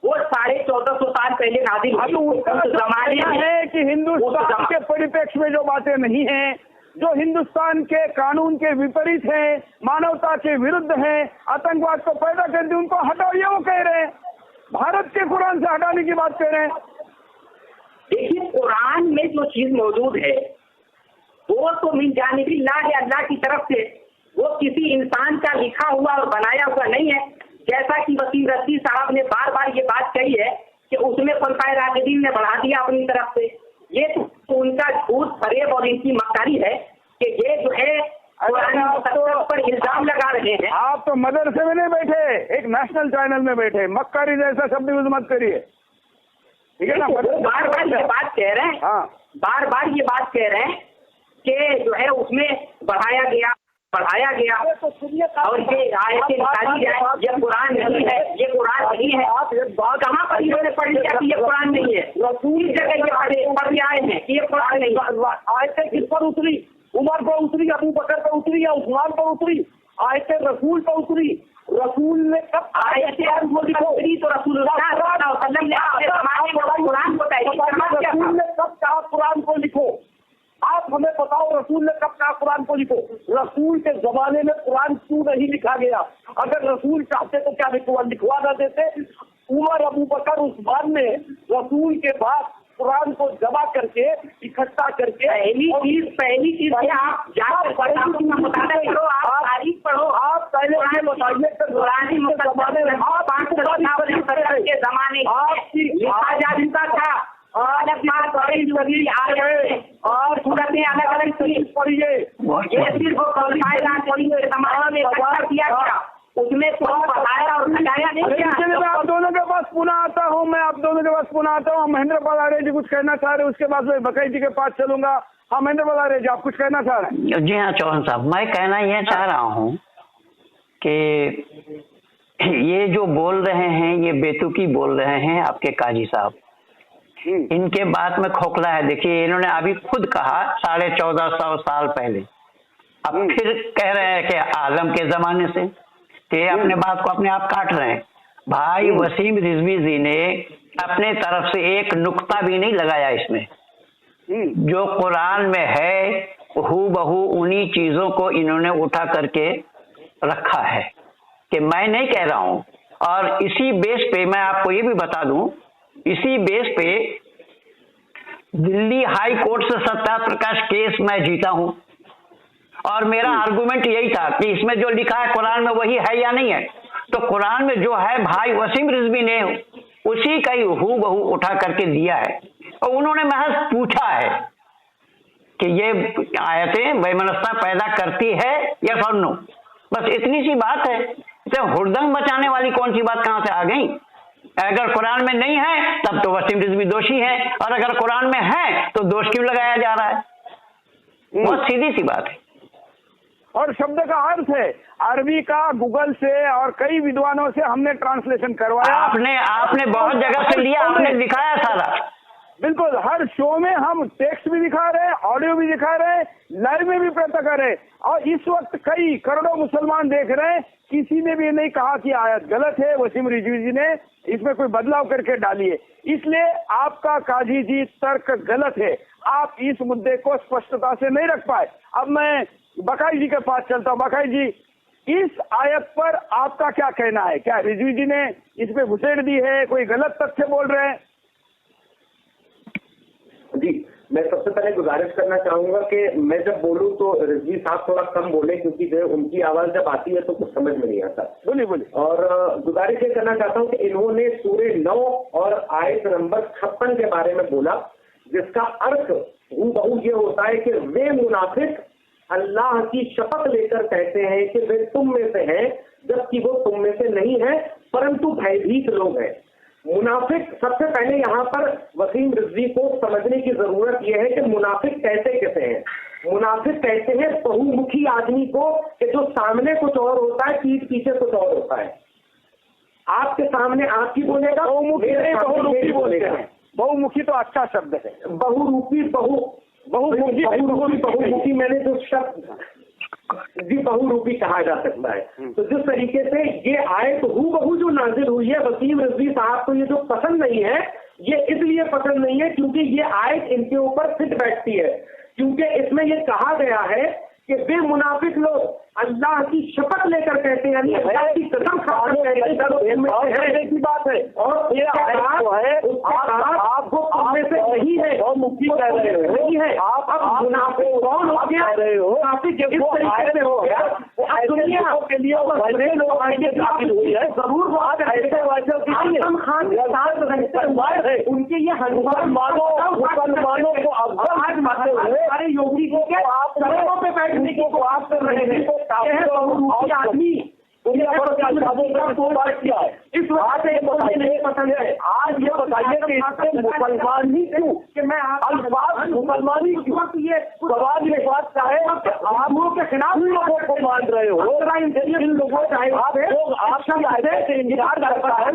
वो 1450 साल पहले नाजिल हुई। तो उसका जमाना है कि हिंदुस्तान के परिप्रेक्ष्य में जो बातें नहीं हैं, जो हिंदुस्तान के कानून के विपरीत हैं, मानवता के विरुद्ध हैं, आतंकवाद को पैदा करते उनको हटाओ, ये वो कह रहे हैं। भारत के कुरान से हटाने की बात कर रहे हैं। देखिए, कुरान में जो चीज मौजूद है वो तो मिन जानिबिल्लाह है, अल्लाह की तरफ से, वो किसी इंसान का लिखा हुआ और बनाया हुआ नहीं है। जैसा कि वसीम रिजवी साहब ने बार बार ये बात कही है कि उसमें खुलफाए राशिदीन ने बढ़ा दिया अपनी तरफ से। ये तो उनका झूठ, फरेब और इनकी मक्कारी है कि ये जो है पर इल्जाम लगा रहे हैं। आप तो मदरसे में नहीं बैठे, एक नेशनल चैनल में बैठे, मक्कारी जैसा शब्द यूज मत करिए, ठीक है ना। बार बार ये बात कह रहे हैं, हाँ, बार बार ये बात कह रहे हैं कि जो है उसमें बढ़ाया गया और ये आयतें निकाली जाए, ये कुरान नहीं है, ये कुरान नहीं है। कहाँ पर इन्होंने पढ़ लिया कि ये कुरान नहीं है? पूरी जगह ये पढ़ आए हैं कि ये कुरान नहीं है। आयतें किस पर उतरी? उमर पर उतरी, अबू बकर पर उतरी या उस्मान पर उतरी? आयतें रसूल पर उतरी, रसूल ने कब आयत को लिखो तो रसूलुल्लाह सल्लल्लाहु अलैहि वसल्लम ने अपने ज़माने में कुरान को तहरीर करना क्या रसूल ने कब कहा कुरान को लिखो? आप हमें बताओ रसूल ने कब कहा कुरान को लिखो? रसूल के जमाने में कुरान क्यों नहीं लिखा गया? अगर रसूल चाहते तो क्या लिखवा ना देते? उमर, अबू बकर, उस्मान ने रसूल के बाद कुरान को जमा करके इकट्ठा करके पहली चीज आप तारीख पढ़ो। आप पहले बताइए के जमाने लिखा जा चुका था और सूरत में अलग अलग पढ़िए, ये सिर्फ किया गया, उसमें बताया और बताया नहीं किया। आप दोनों के पास पुनः आता हूँ, मैं आप दोनों के पास पुनः आता हूँ। महेंद्र पलारे जी कुछ कहना चाह रहे, उसके बाद मैं बकई जी के पास चलूंगा। हाँ महेंद्र पलारे जी, आप कुछ कहना चाह रहे हैं? जी हाँ चौहान साहब, मैं कहना यह चाह रहा हूँ कि ये जो बोल रहे हैं ये बेतुकी बोल रहे हैं आपके काजी साहब। इनके बात में खोखला है। देखिए इन्होंने अभी खुद कहा 1450 साल पहले, अब फिर कह रहे हैं कि आलम के जमाने से, कि अपने बात को अपने आप काट रहे हैं। भाई वसीम रिजवी जी ने अपने तरफ से एक नुक्ता भी नहीं लगाया इसमें। जो कुरान में है हूबहू उन्हीं चीजों को इन्होंने उठा करके रखा है, कि मैं नहीं कह रहा हूं। और इसी बेस पे मैं आपको ये भी बता दूं, इसी बेस पे दिल्ली हाई कोर्ट से सत्याप्रकाश केस मैं जीता हूं, और मेरा आर्गुमेंट यही था कि इसमें जो लिखा है कुरान में वही है या नहीं है। तो कुरान में जो है भाई वसीम रिजवी ने उसी का ही हूबहू उठा करके दिया है, और उन्होंने महज पूछा है कि ये आयतें वैमनस्यता पैदा करती है या और नो, बस इतनी सी बात है। इसे हुड़दंग बचाने वाली कौन सी बात कहां से आ गई? अगर कुरान में नहीं है तब तो वसीम रिजवी दोषी है, और अगर कुरान में है तो दोष क्यों लगाया जा रहा है? बहुत सीधी सी बात है। और शब्द का अर्थ है अरबी का गूगल से और कई विद्वानों से हमने ट्रांसलेशन करवाया। आपने बहुत जगह से लिया, आपने दिखाया सारा। बिल्कुल, हर शो में हम टेक्स्ट भी दिखा रहे हैं, ऑडियो भी दिखा रहे हैं, लाइव में भी प्रकट कर रहे हैं, और इस वक्त कई करोड़ों मुसलमान देख रहे हैं। किसी ने भी नहीं कहा कि आयत गलत है, वसीम रिजवी जी ने इसमें कोई बदलाव करके डाली है। इसलिए आपका काजी जी तर्क गलत है, आप इस मुद्दे को स्पष्टता से नहीं रख पाए। अब मैं बकाई जी के पास चलता हूँ। बकाई जी, इस आयत पर आपका क्या कहना है? क्या रिजवी जी ने इसमें घुसेड़ दी है, कोई गलत तथ्य बोल रहे हैं? जी, मैं सबसे पहले गुजारिश करना चाहूंगा कि मैं जब बोलूं तो रिजवी साहब थोड़ा कम बोले, क्योंकि जो उनकी आवाज जब आती है तो कुछ समझ में नहीं आता। बोलिए बोलिए। और गुजारिश ये करना चाहता हूं कि इन्होंने सूरे 9 और आयत नंबर 56 के बारे में बोला, जिसका अर्थ हूबहू ये होता है कि वे मुनाफिक अल्लाह की शपथ लेकर कहते हैं कि वे तुम में से हैं, जबकि वो तुम में से नहीं है, परंतु भयभीत लोग हैं। मुनाफिक, सबसे पहले यहाँ पर वसीम रिजवी को समझने की जरूरत यह है कि मुनाफिक कैसे कहते हैं। मुनाफिक कहते हैं बहुमुखी आदमी को, कि जो सामने कुछ और होता है, पीठ पीछे कुछ और होता है। आपके सामने आपकी बोलेगा, बहुमुखी बोलेगा। बहुमुखी तो अच्छा शब्द है। बहुरूपी बहुमुखी मैंने जो शब्द जी बहुरूपी कहा जा सकता है। तो जिस तरीके से ये आयत हूबहू जो नाजिल हुई है, वसीम रिजवी साहब को ये जो पसंद नहीं है, ये इसलिए पसंद नहीं है क्योंकि ये आयत इनके ऊपर फिट बैठती है। क्योंकि इसमें ये कहा गया है कि वे मुनाफिक लोग अल्लाह की शपथ लेकर कहते हैं, यानी अल्लाह की कसम खाकर कहते हैं की बात है। और ये आपको में से नहीं है, मुक्ति कह रहे हो, नहीं है। आप अब मुनाफिक कौन हो गया? मुनाफिक इस तरीके से हो गया दुनिया के लिए लोग दाखिल हुई है, जरूर वो आज ऐसे आजम खान के साथ रहते हुए उनके ये मुसलमानों को आज मानते हुए सारे योगी को आप सड़कों पे बैठने की बात कर रहे हैं। आदमी इस बात से नहीं पसंद है। आज ये बताइए कि इससे मुसलमान ही क्यों, कि मैं अल्फाज मुसलमानी क्यों? ये सवाल ये बात का है, आप लोगों के खिलाफ लोगों को मान रहे हो। इन लोगों चाहे आप लोग आपकी आयत से इंतजार करता है,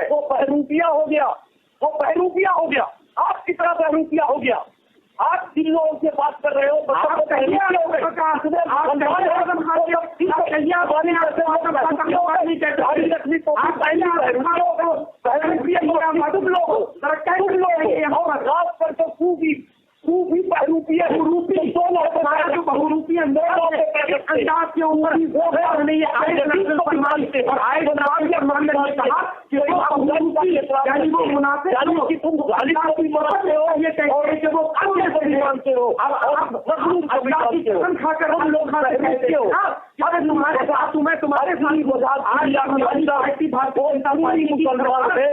वो बहरूपिया हो गया, वो बहरूपिया हो गया, आप कितना बहरूपिया हो गया। आप जिन लोगों से बात कर रहे हो, तुम्हारे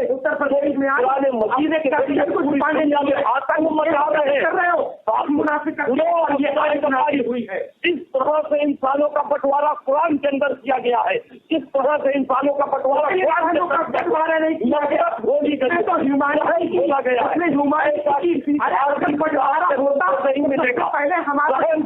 उत्तर प्रदेश में हुई है। इस तरह से इंसानों का बंटवारा कुरान के अंदर किया गया है। इस तरह से इंसानों का बंटवारा नहीं किया गया, तो बोला गया अपने पहले हमारे हम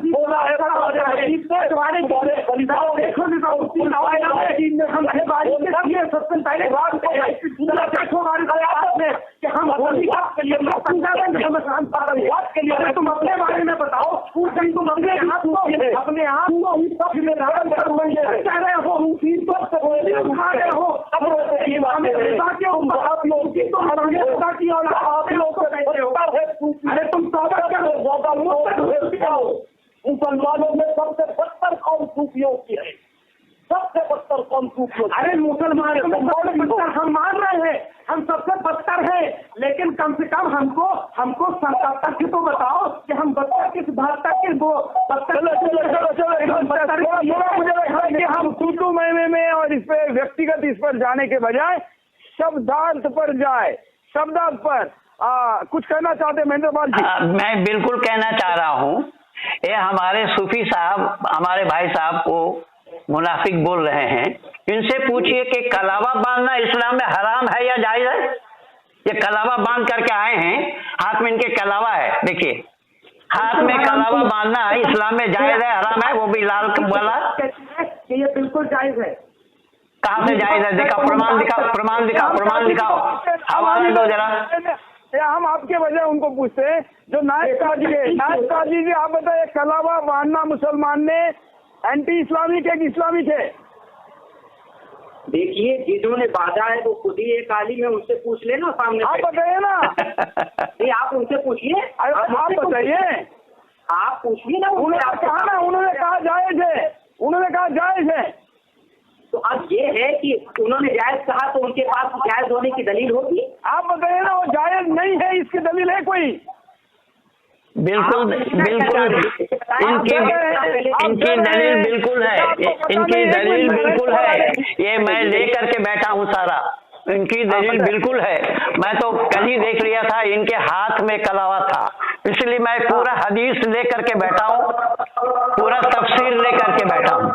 तुम अपने बारे में बताओ, तुम अपने हाथ अपने आप कह रहे हो अरे तुम मुसलमानों में सबसे बदतर कौन सूफियों की है? सबसे बदतर कौन सूफियों? अरे मुसलमान हम मान रहे हैं, हम सबसे बदतर हैं, लेकिन कम से कम हमको तथ्य तो बताओ कि हम बदतर किस बात तक के वो हम सूटू महीने में और इस पे व्यक्तिगत इस पर जाने के बजाय शब्दार्थ पर जाए, शब्दार्थ पर कुछ कहना चाहते महेंद्र पाल जी? मैं बिल्कुल कहना चाह रहा हूँ, ये हमारे सूफी साहब हमारे भाई साहब को मुनाफिक बोल रहे हैं। इनसे पूछिए कि कलावा बांधना इस्लाम में हराम है या जायज है? ये कलावा बांध करके आए हैं, हाथ में इनके कलावा है, देखिए हाथ में कलावा बांधना है, इस्लाम में जायज है हराम है? वो भी लाल वाला ये बिल्कुल जायज है। कहाँ से जायज है? देखा प्रमाण दिखाओ हवाले दो जरा। या हम आपके वजह उनको पूछते हैं जो नायब काजी है। नायब काजी जी आप बताइए, कलावा बांधना मुसलमान ने एंटी इस्लामिक है कि इस्लामिक है? देखिए जिन्होंने बांधा है वो खुद ही एक आलिम है, उनसे पूछ लेना सामने। आप बताइए ना। नहीं आप उनसे पूछिए, आप बताइए, आप पूछिए ना। उन्होंने कहा जायज है, उन्होंने कहा जायज है। तो अब ये है कि उन्होंने जायज कहा तो उनके पास जायज होने की दलील होगी। आप बताइए ना, वो जायज नहीं है इसकी दलील है कोई? बिल्कुल इनकी दलील बिल्कुल है, इनकी दलील बिल्कुल है। ये मैं लेकर के बैठा हूँ सारा, इनकी दलील बिल्कुल है। मैं तो कल ही देख लिया था, इनके हाथ में कलावा था, इसलिए मैं पूरा हदीस लेकर के बैठा हूँ, पूरा तफसीर लेकर के बैठा हूँ।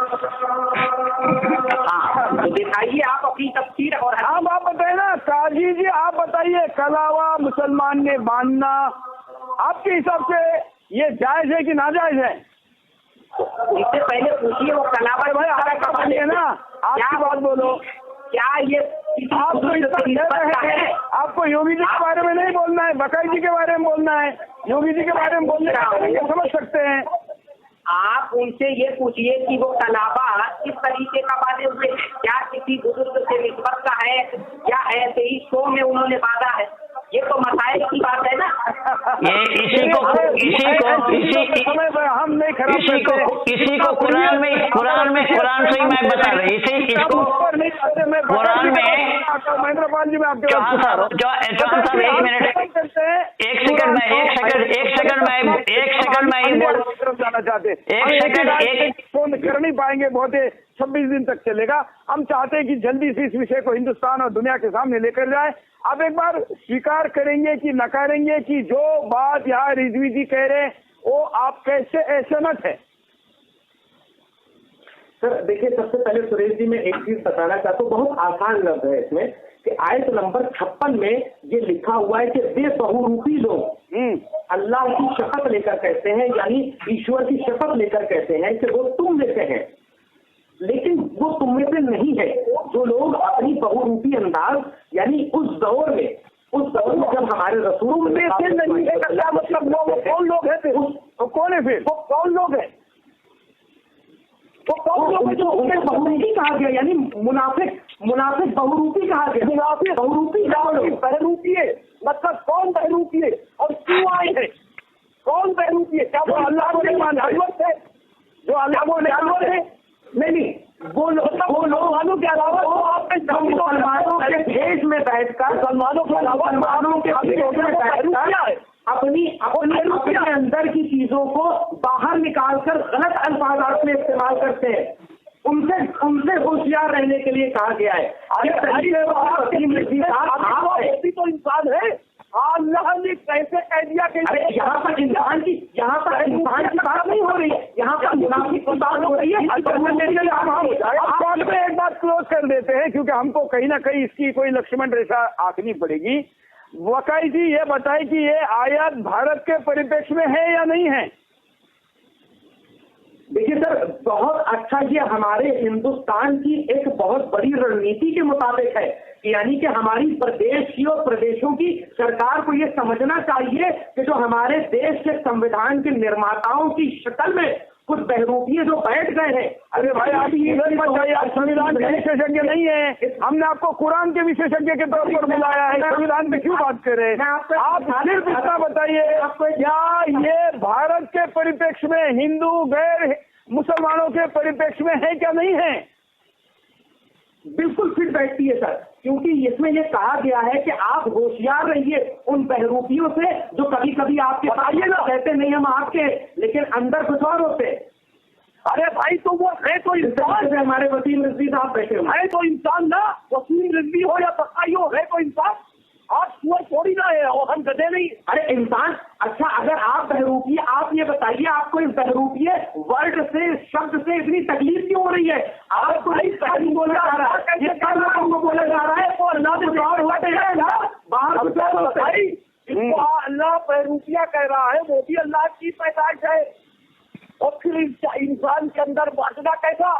तो दिखाइए आप अपनी तफसीर। और आप बताइए ना काजी जी, आप बताइए कलावा मुसलमान ने बांधना आपके हिसाब से ये जायज है कि नाजायज है? इससे पहले पूछिए वो कलावा भाई आप है ना, आपकी बात बोलो। क्या ये आपको योगी जी के बारे में नहीं बोलना है, बकाई जी के बारे में बोलना है। योगी जी के बारे में बोलने का समझ सकते हैं। आप उनसे ये पूछिए कि वो कलावा किस तरीके का बांधे हुए हैं, क्या किसी बुजुर्ग से निस्बत का है या ऐसे ही शो में उन्होंने बांधा है? ये तो मसाइल की बात है ना। ये इसी को कुरान से ही मैं बता रही थी, इसको कुरान में। महेंद्र पाल जी, मैं आपके चौहान साहब 1 मिनट, 1 सेकंड में जाना चाहते फोन कर नहीं पाएंगे, बहुत 26 दिन तक चलेगा। हम चाहते हैं कि जल्दी से इस विषय को हिंदुस्तान और दुनिया के सामने लेकर जाए। आप एक बार स्वीकार करेंगे कि नकारेंगे कि जो बात यहाँ रिजवी जी कह रहे हैं वो आप कैसे असहमत है? सर देखिए, सबसे पहले सुरेश जी मैं एक चीज बताना चाहता हूँ, बहुत आसान लफ्ज है इसमें कि आयत नंबर 56 में ये लिखा हुआ है कि बेबहुरूपी लोग अल्लाह की शपथ लेकर कहते हैं, यानी ईश्वर की शपथ लेकर कहते हैं कि वो तुम में से हैं, लेकिन वो तुम में से नहीं है। जो लोग अपनी बहुरूपी अंदाज, यानी उस दौर में जब हमारे रसूलों में से नहीं है, क्या मतलब? वो कौन लोग है? फिर वो कौन है? फिर वो कौन लोग है? वो कौन जो उन्हें बहुरूपी कहा गया, यानी मुनाफिक बहुरूपी कहा गया। मुनाफिक बहुरूपी बहरूपी है, मतलब कौन बहरूपी है और क्यों आए हैं, कौन बहरूपी है? क्या वो अल्लाह को नहीं मान जानवर थे जो अल्लाह को जानवर है? नहीं, वो लोगों के अलावा वो आपने मुसलमानों के देश में बैठकर, मुसलमानों के अलावा मुसलमानों के देश में बैठकर अपनी अंदर की चीजों को बाहर निकालकर गलत अल्फाज में इस्तेमाल करते हैं। उनसे होशियार रहने के लिए कहा गया है। तो इंसान है, अल्लाह ने कैसे कह दिया कि यहाँ पर इंसान की बात नहीं हो रही है, यहाँ पर मुनाफिक की बात हो रही है। एक बात क्लोज कर देते हैं क्योंकि हमको कहीं ना कहीं इसकी कोई लक्ष्मण रेखा आंकनी पड़ेगी। वकाई जी ये बताए कि ये आयत भारत के परिप्रेक्ष्य में है या नहीं है? देखिए सर, बहुत अच्छा, ये हमारे हिंदुस्तान की एक बहुत बड़ी रणनीति के मुताबिक है, यानी कि हमारी प्रदेश की और प्रदेशों की सरकार को ये समझना चाहिए कि जो हमारे देश के संविधान के निर्माताओं की शक्ल में कुछ बहरूपी जो बैठ गए हैं। अरे भाई आप संविधान के विशेषज्ञ नहीं है, हमने आपको कुरान के विशेषज्ञ के तौर पर बुलाया है, संविधान में क्यों बात कर रहे हैं? आप सिर्फ इतना बताइए क्या ये भारत के परिप्रेक्ष्य में, हिंदू गैर मुसलमानों के परिप्रेक्ष्य में है क्या नहीं है? बिल्कुल फिट बैठती है सर, क्योंकि इसमें ये कहा गया है कि आप होशियार रहिए उन बहरूपियों से जो कभी कभी आपके बताइए ना कहते नहीं हम आपके, लेकिन अंदर कुछ और होते। अरे भाई तो वो है तो इंसान, हमारे वसीम रिजवी साहब बैठे हुए है तो इंसान ना, वसीम रिजवी हो या बकाई हो, है तो इंसान। आप सुअर थोड़ी ना है और हम गधे नहीं। अरे इंसान, अच्छा अगर आप बहरूपी, आप ये बताइए आपको इस बहरूपी वर्ड से, शब्द से इतनी तकलीफ क्यों हो रही है? आपको नहीं बोला जा रहा है, जितना लोगों को बोला जा रहा है वो अल्लाह से बाहर होते हैं ना, बाहर भाई इसको अल्लाह बहरूपिया कह रहा है, वो भी अल्लाह की पैदाइश है। और फिर इंसान के अंदर बांटना कैसा?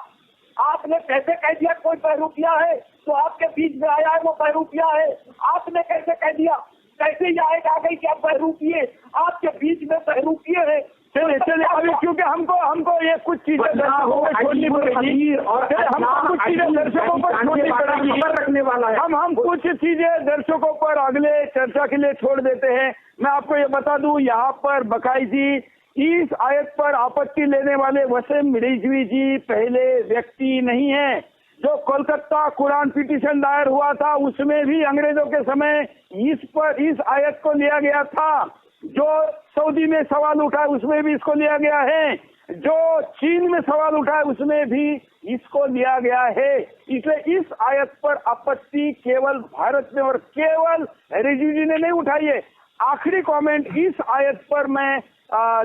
आपने कैसे कह दिया कोई बहरूपिया है तो आपके बीच में आया है वो बहरूपिया है? आपने कैसे कह दिया? कैसे ये आ गई कि आप बहरूपिये आपके बीच में बहरूपिये है? चलिए अभी क्योंकि हमको ये कुछ चीजें छोड़नी पड़ेगी और हमको कुछ चीजें दर्शकों पर छोड़नी पड़ेगी, रखने वाला है। हम कुछ चीजें दर्शकों पर अगले चर्चा के लिए छोड़ देते हैं। मैं आपको ये बता दूं, यहाँ पर बकाई जी इस आयत पर आपत्ति लेने वाले वसीम रिजवी जी पहले व्यक्ति नहीं है। जो कोलकाता कुरान पिटीशन दायर हुआ था उसमें भी अंग्रेजों के समय इस आयत को लिया गया था। जो सऊदी में सवाल उठा उसमें भी इसको लिया गया है, जो चीन में सवाल उठा उसमें भी इसको लिया गया है। इसलिए इस आयत पर आपत्ति केवल भारत में और केवल रिजवी जी ने नहीं उठाई है। आखिरी कमेंट इस आयत पर मैं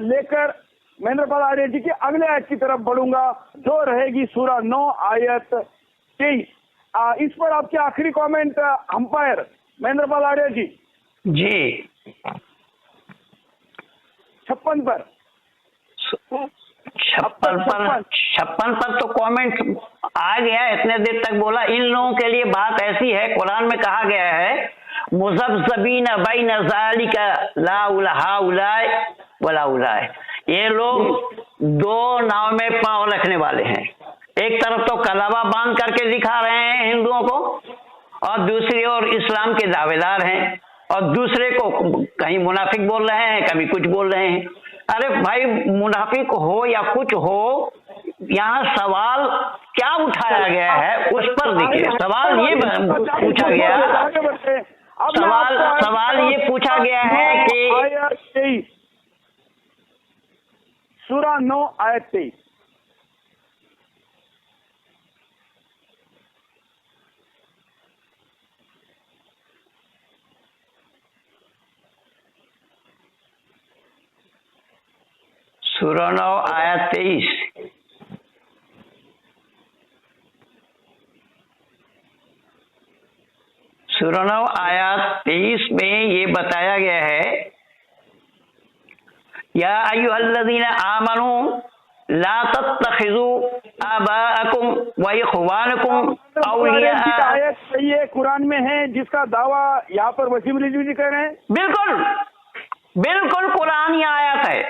लेकर महेंद्रपाल आर्य जी के अगले आयत की तरफ बढ़ूंगा जो रहेगी सूरा 9 आयत 23। इस पर आपके आखिरी कमेंट अंपायर महेंद्रपाल आर्य जी। 56 पर 56 पर तो कमेंट आ गया, इतने देर तक बोला। इन लोगों के लिए बात ऐसी है, कुरान में कहा गया है मुज़ब्ज़बीन बैन ज़ालिका ला उलहा उलाय वला उलाय। ये लोग दो नाव में पांव रखने वाले हैं। एक तरफ तो कलावा बांध करके दिखा रहे हैं हिंदुओं को और दूसरी ओर इस्लाम के दावेदार हैं और दूसरे को कहीं मुनाफिक बोल रहे हैं, कभी कुछ बोल रहे हैं। अरे भाई मुनाफिक हो या कुछ हो, यहाँ सवाल क्या उठाया गया है उस पर देखिए। सवाल ये पूछा गया, सवाल ये पूछा गया है कि आयत 23 सूरा 9 आयत 23 सूरा 9 आयत 23। सूरा 9 आयत 23 में ये बताया गया है या अय्युहल्लज़ीना आमनू ला तत्तखिज़ू आबाअकुम व इख़वानकुम औलिया। आयत ये कुरान में है जिसका दावा यहाँ पर वसीम रिजवी जी कह रहे हैं। बिल्कुल कुरान ही आयत है,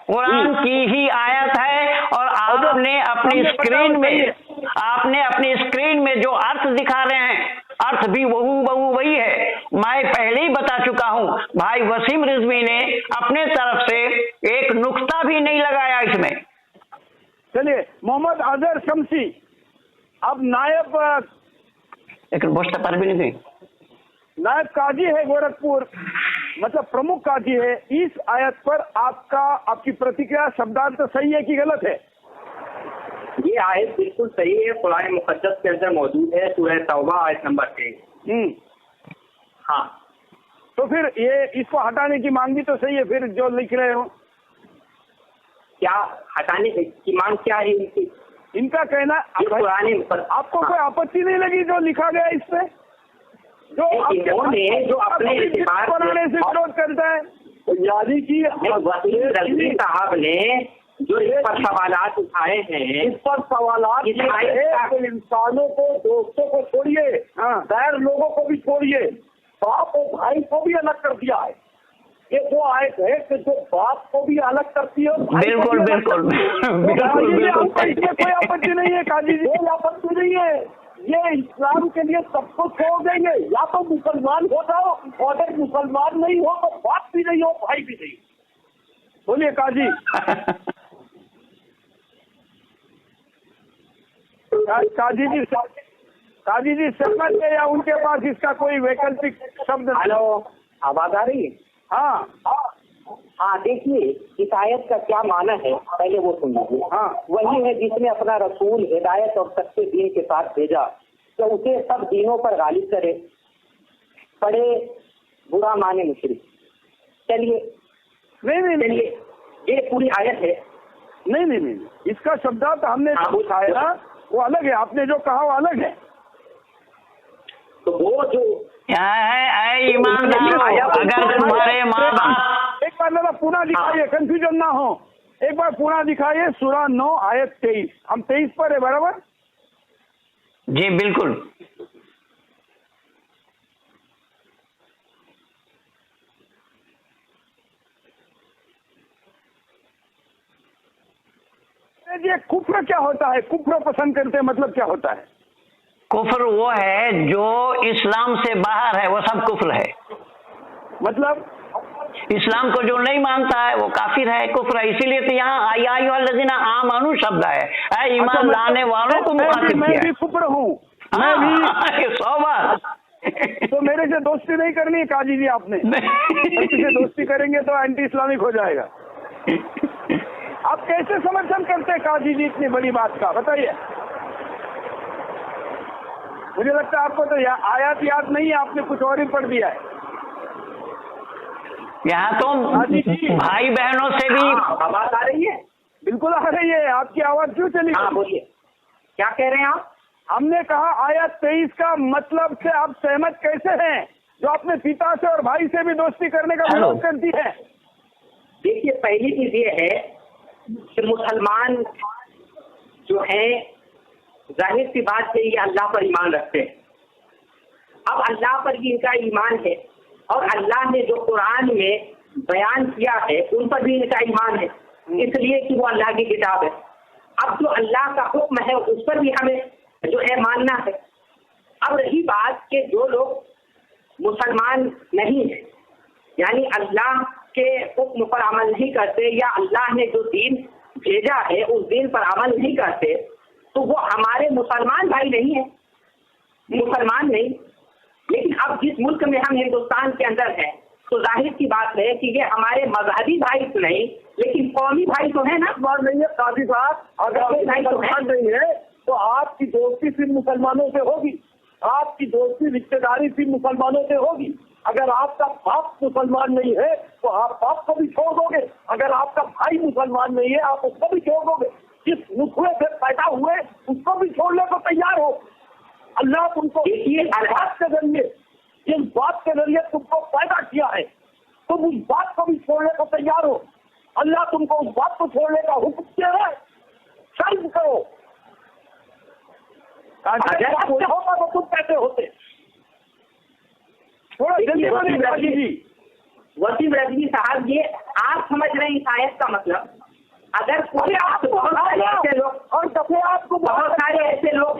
कुरान की ही आयत है। और आपने अपनी स्क्रीन में जो अर्थ दिखा रहे हैं, अर्थ भी वही है। मैं पहले ही बता चुका हूं, भाई वसीम रिजवी ने अपने तरफ से एक नुक्ता भी नहीं लगाया इसमें। चलिए, मोहम्मद अजहर शमसी अब नायब नायब काजी है गोरखपुर, मतलब प्रमुख काजी है। इस आयत पर आपकी प्रतिक्रिया शब्दार्थ सही है कि गलत है? ये आयत बिल्कुल सही है, कुरान मुकद्दस के अंदर मौजूद है, सूरह तौबा आयत नंबर 23। हाँ, तो फिर ये इसको हटाने की मांग भी तो सही है फिर जो लिख रहे हो। क्या हटाने की मांग क्या है इनकी? इनका कहना आपको कोई आपत्ति नहीं लगी जो लिखा गया इसमें, जो अपने बनाने से विरोध करता है? यानी कि वसीम रिजवी साहब ने जो इस पर सवालात उठाए हैं, इस पर सवालात इंसानों को, दोस्तों को छोड़िए, गैर लोगों को भी छोड़िए, बाप और भाई को भी अलग कर दिया है। ये वो आयत है कि जो बाप को भी अलग करती है। बिल्कुल कोई आपत्ति नहीं है काजी जी, कोई आपत्ति नहीं है। ये इस्लाम के लिए सबको छोड़ देंगे, या तो मुसलमान हो जाओ, और अगर मुसलमान नहीं हो तो बाप भी नहीं हो, भाई भी नहीं। बोलिए काजी। काजी जी सहमत है या उनके पास इसका कोई वैकल्पिक शब्द? हेलो, आवाज आ रही है? हाँ, देखिए इस आयत का क्या माना है पहले वो सुन लीजिए। वही है जिसने अपना रसूल हिदायत और सच्चे दीन के साथ भेजा, तो उसे सब दीनों पर गालिब करे, पढ़े बुरा माने मुशरिक। चलिए नहीं, ये पूरी आयत है। नहीं, इसका शब्दार्थ हमने उठाया वो अलग है, आपने जो कहा वो अलग है। तो वो जो क्या है ईमानदार, अगर तुम्हारे माँ बाप, एक बार मेरा पूरा दिखाइए, कंफ्यूजन ना हो, एक बार पूरा दिखाइए, सूरा 9 आयत 23। हम 23 पर है, बराबर? जी बिल्कुल। ये कुफ्र क्या होता है? कुफ्र पसंद करते हैं मतलब क्या होता है? कुफ्र वो है जो इस्लाम से बाहर है, वो सब कुफ्र है। मतलब इस्लाम को जो नहीं मानता है वो काफिर है, कुफ्र है। इसीलिए तो यहाँ आय्युहल्लज़ीना आमनू शब्द है, ईमान लाने वालों को मुखातिब किया। मैं भी कुफ्र हूँ, मैं भी 100 बार। तो मेरे से दोस्ती नहीं करनी है काजी जी आपने। किसी दोस्ती करेंगे तो एंटी इस्लामिक हो जाएगा। आप कैसे समर्थन करते हैं काजी जी इतनी बड़ी बात का, बताइए? मुझे लगता है आपको तो आयत याद नहीं है, आपने कुछ और ही पढ़ दिया है। यहाँ तो भाई बहनों से भी आवाज आ रही है? बिल्कुल आ रही है। आपकी आवाज क्यों चली? हाँ बोलिए, क्या कह रहे हैं आप? हमने कहा आयत 23 का मतलब से आप सहमत कैसे हैं, जो अपने पिता से और भाई से भी दोस्ती करने का विरोध करती है? देखिए, पहली चीज ये है कि मुसलमान जो है, जाहिर सी बात है, ये अल्लाह पर ईमान रखते हैं। अब अल्लाह पर भी इनका ईमान है, और अल्लाह ने जो कुरान में बयान किया है उन पर भी इनका ईमान है, इसलिए कि वो अल्लाह की किताब है। अब जो अल्लाह का हुक्म है उस पर भी हमें जो है मानना है। अब रही बात कि जो लोग मुसलमान नहीं है, यानी अल्लाह के हुक्म पर अमल नहीं करते, या अल्लाह ने जो दीन भेजा है उस दीन पर अमल नहीं करते, तो वो हमारे मुसलमान भाई नहीं है, मुसलमान नहीं। लेकिन अब जिस मुल्क में हम हिंदुस्तान के अंदर हैं, तो जाहिर की बात है कि ये हमारे मजहबी भाई तो नहीं, लेकिन कौमी भाई तो है ना। बात नहीं है काजी साहब, अगर मुसलमान नहीं है तो आपकी दोस्ती सिर्फ मुसलमानों से होगी, आपकी दोस्ती रिश्तेदारी सिर्फ मुसलमानों से होगी। अगर आपका बाप मुसलमान नहीं है तो आप बाप को भी छोड़ दोगे, अगर आपका भाई मुसलमान नहीं है आप उसको भी छोड़ दोगे, जिस नुस्खे से पैदा हुए उसको भी छोड़ने को तैयार हो। अल्लाह तुमको इस बात के जरिए, जिस बात के जरिए तुमको पैदा किया है, तुम उस बात को भी छोड़ने को तैयार हो। अल्लाह तुमको उस बात को छोड़ने का हुक्म दे रहा है, शर्म करो। होता तो तुम कैसे होते? थोड़ा जल्दी वसीम रिजवी साहब, ये आप समझ रहे हैं इस आयत का मतलब? अगर कोई आप लोग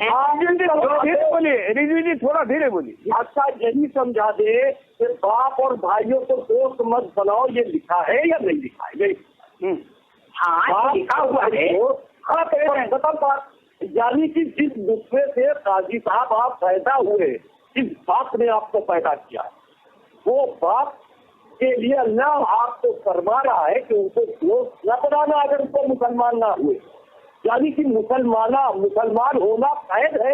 धीरे बोलिए रिजवी जी, थोड़ा धीरे बोलिए। अच्छा यही समझा दे कि बाप और भाइयों को दोस्त मत बनाओ, ये लिखा है या नहीं लिखा है? हाँ लिखा हुआ है। बता बात, यानी कि जिस नुस्खे से काजी साहब आप पैदा हुए, जिस बाप ने आपको पैदा किया, वो बाप के लिए अल्लाह आपको फरमा रहा है कि उनको दोस्त न बनाना अगर उनको मुसलमान ना हुए। यानी कि मुसलमान होना कैद है,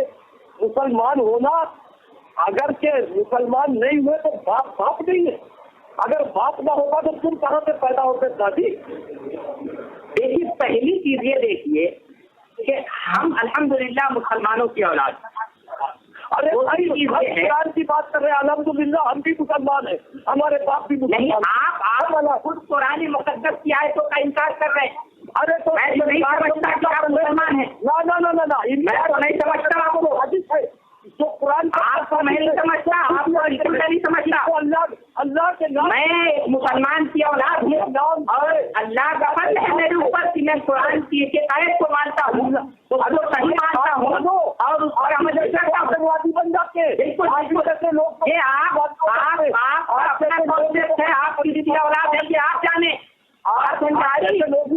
मुसलमान होना अगर के मुसलमान नहीं हुए तो बाप नहीं है। अगर बाप ना होगा तो तुम कहाँ से पैदा होते दादी? देखिए पहली चीज ये देखिए कि हम अल्हम्दुलिल्लाह मुसलमानों की औलाद। अरे कुरान की बात कर रहे हैं, अल्हम्दुलिल्लाह हम भी मुसलमान हैं, हमारे बाप भी मुसलमान। नहीं, आप खुद कुरान मुक़द्दस की आयतों का इनकार कर रहे हैं। अरे तो मैं तो नहीं समझता कि आप मुसलमान हैं। ना मैं तो नहीं समझता आपको। हदीस है जो कुरान आपको मैं नहीं समझता, आपको नहीं समझता। अल्लाह के नाम मैं मुसलमान की औलाद हूँ और अल्लाह का फर्ज है मेरे ऊपर कि मैं कुरान की आयत को मानता हूँ, उसको सही मानता हूँ और उस पर अमल करता हूँ। आतंकवादी बन जाते बिल्कुल लोग ये आप अपना कॉन्सेप्ट है, आप किसी औलाद है कि आप जाने और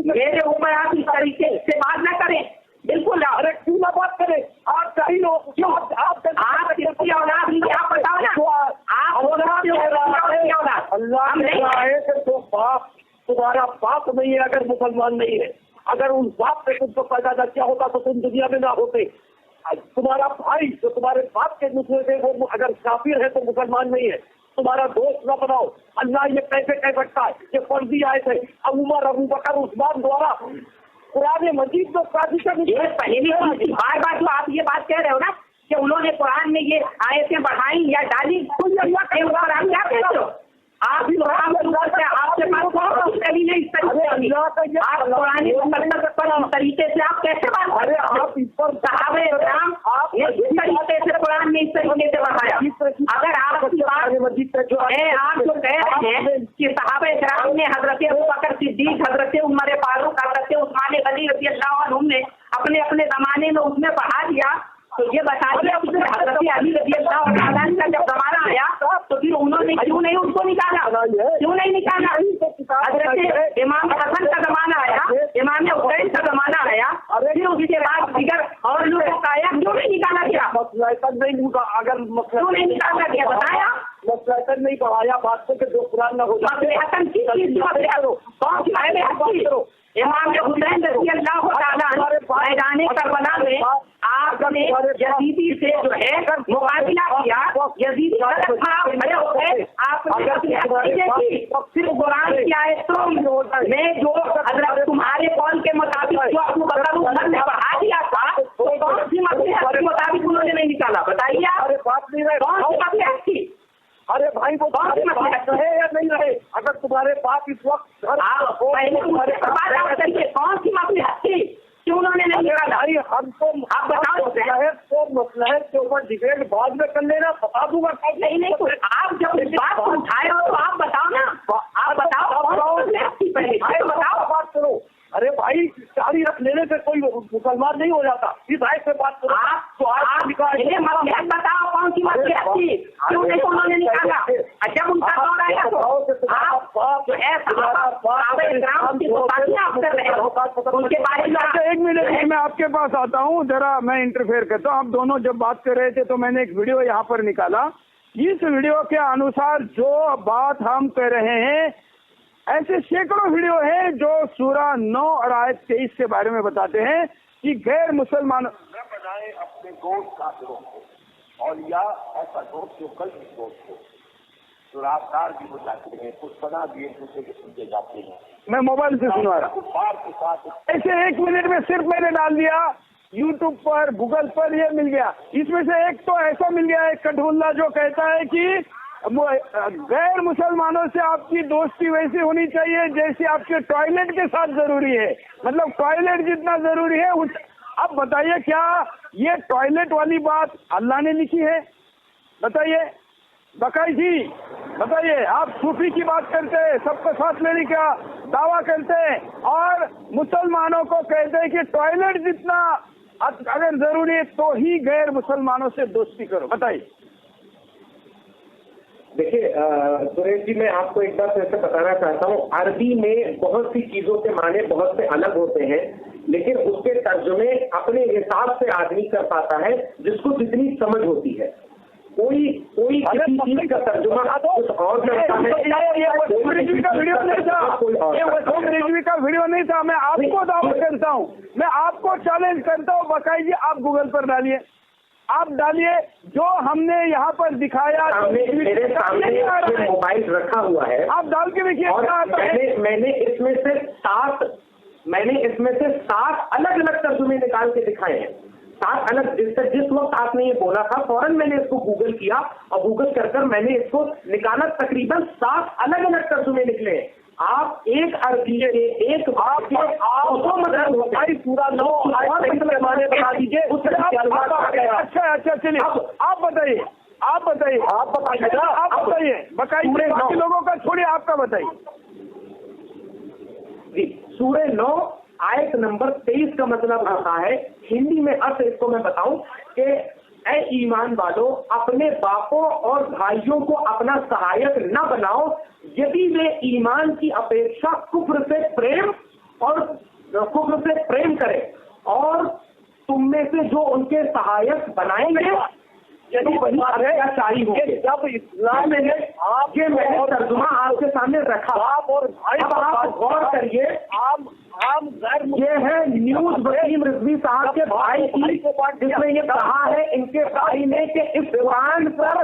मेरे ऊपर आप इस तरीके से बात न करें। बिल्कुल अरे क्यों ना बात करें? आप सही लोग क्यों आप किसकी औलाद नहीं, आप बताओ ना। आप अल्लाह ने कहा है कि तो बाप तुम्हारा बाप नहीं है अगर मुसलमान नहीं है। अगर उन बाप ने तुमको पैदा न किया होता तो तुम दुनिया में ना होते। तुम्हारा भाई जो तुम्हारे बाप के नुस्खे थे वो अगर काफिर है तो मुसलमान नहीं है। तुम्हारा दोस्त न बनाओ। अल्लाह ये कैसे कह सकता है? ये फर्जी आए थे उमर, अबू बकर, उस्मान द्वारा कुरान मजीद में पहली बार जो आप ये बात कह रहे हो ना कि उन्होंने कुरान में ये आयतें बढ़ाई या डाली, आप क्या कहते हो? आप आपके पास कभी नहीं इस तरीके से आप कैसे बात कर रहे हो? आप इस पर सहाबे इकराम इस तरीके से कुरान में इस तरीके से बढ़ाया। अगर आपकी बात जो है, आप जो कह रहे हैं कि सहाबे इकराम ने हजरत अबू बकर सिद्दीक, हजरत उमर फारूक, हजरत उस्मान गनी रज़ियल्लाहु अन्हु ने अपने अपने जमाने में उसमें बढ़ा दिया, तो ये बता दिया हजरत अली रज़ियल्लाहु अन्हु का जब जमाना आया तो फिर उन्होंने क्यों नहीं उसको निकाला? क्यों नहीं निकाला? हजरत इमाम हसन का जमाना आया, इमाम हुसैन का जमाना आया, फिर उसके बाद दिगर और लोग आया, क्यों नहीं निकाला गया? नहीं होगा अगर क्यों नहीं निकाला गया बताया? मसलहतन नहीं बढ़ाया बात से जो कुरान न हो जाए। इमाम हुसैन रज़ियल्लाहु ताला मैदान करबला में आपने यजीदी से जो है मुकाबला किया। यजीदी गलत था, सिर्फ कुरान की आयतों में जो हजरत तुम्हारे कौल के मुताबिक जो अबू बकर उमर ने बढ़ा दिया था, तो कौन सी मसलहत के मुताबिक उन्होंने नहीं निकाला बताइए? अरे बात नहीं रहे, कौन सी मसलहत थी? अरे भाई वो रहे या नहीं रहे? अगर तुम्हारे बाप इस वक्त कौन सी मसलहत थी क्यों उन्होंने नहीं निकाला? हम तो आप बताओ तो मसलहत के ऊपर डिबेट बाद में कर लेना, बता दूंगा। नहीं तो आप जब इस बात को उठाए हो तो आप बताओ ना, आप बताओ पहले बताओ बात करो। अरे भाई दाढ़ी रख लेने से कोई मुसलमान नहीं हो जाता, इस आयत से बात करो। आप बताओ कौन सी मसलहत थी क्यों नहीं उन्होंने निकाला? जब उनका दौर आया तो उनके बारे में। एक मिनट मैं आपके पास आता हूँ, जरा मैं इंटरफेयर करता हूँ। आप दोनों जब बात कर रहे थे तो मैंने एक वीडियो यहाँ पर निकाला। इस वीडियो के अनुसार जो बात हम कर रहे हैं, ऐसे सैकड़ों वीडियो हैं जो सूरा 9 और आयत 23 के बारे में बताते हैं कि गैर मुसलमानों बनाए अपने दोस्त काफिरों को, और या ऐसा दोस्त जो कल दोस्त हो, तो रास्तार भी हो जाते हैं, कुछ बना भी एक दूसरे के सुनते जाते हैं। मैं मोबाइल से सुनवा रहा हूँ। ऐसे 1 मिनट में सिर्फ मैंने डाल दिया यूट्यूब पर, गूगल पर, ये मिल गया। इसमें से एक तो ऐसा मिल गया है कटहुल्ला जो कहता है कि गैर मुसलमानों से आपकी दोस्ती वैसी होनी चाहिए जैसे आपके टॉयलेट के साथ जरूरी है, मतलब टॉयलेट जितना जरूरी है उस। अब बताइए क्या ये टॉयलेट वाली बात अल्लाह ने लिखी है? बताइए बकाई जी, बताइए। आप सूफी की बात करते हैं, सबको साथ लेने का दावा करते हैं और मुसलमानों को कहते हैं कि टॉयलेट जितना अगर जरूरी है तो ही गैर मुसलमानों से दोस्ती करो। बताइए। देखिए सुरेश जी, मैं आपको एक बात ऐसे बताना चाहता हूँ, अरबी में बहुत सी चीजों के माने बहुत से अलग होते हैं, लेकिन उसके तर्जुमे अपने हिसाब से आदमी कर पाता है जिसको जितनी समझ होती है। कोई किसी चीज का तर्जुमा कुछ और करता है। रिजवी का वीडियो नहीं था, रिजवी का वीडियो नहीं था। मैं आपको दावा करता हूँ, मैं आपको चैलेंज करता हूँ, बाकायदे आप गूगल पर डालिए, आप डालिए जो हमने यहाँ पर दिखाया। मेरे सामने मोबाइल रखा हुआ है, आप डाल के देखिए। मैंने इसमें से 7 अलग अलग तर्जुमे निकाल के दिखाए हैं, 7 अलग। जिस वक्त आपने ये बोला था फौरन मैंने इसको गूगल किया और गूगल कर मैंने इसको निकाला, तकरीबन 7 अलग अलग तर्जुमे निकले हैं। आप एक अरबी के एक पूरा बता दीजिए। अच्छा चलिए आप बताइए बाकी लोगों का छोड़िए, आपका बताइए जी। सूरह 9 आयत नंबर 23 का मतलब होता है, हिंदी में अर्थ इसको मैं बताऊं कि ऐ ईमान वालों, अपने बापों और भाइयों को अपना सहायक न बनाओ यदि वे ईमान की अपेक्षा कुफ्र से प्रेम करें, और तुम में से जो उनके सहायक बनाएंगे यदि वही अत्याचारी होंगे। जब इस्लाम में ये मैंने तर्जुमा आपके सामने रखा, आप और आप गौर करिए। ये है न्यूज वसीम रिजवी साहब के भाई की, जिसमें ये कहा है इनके भाई ने कि इस कुरान पर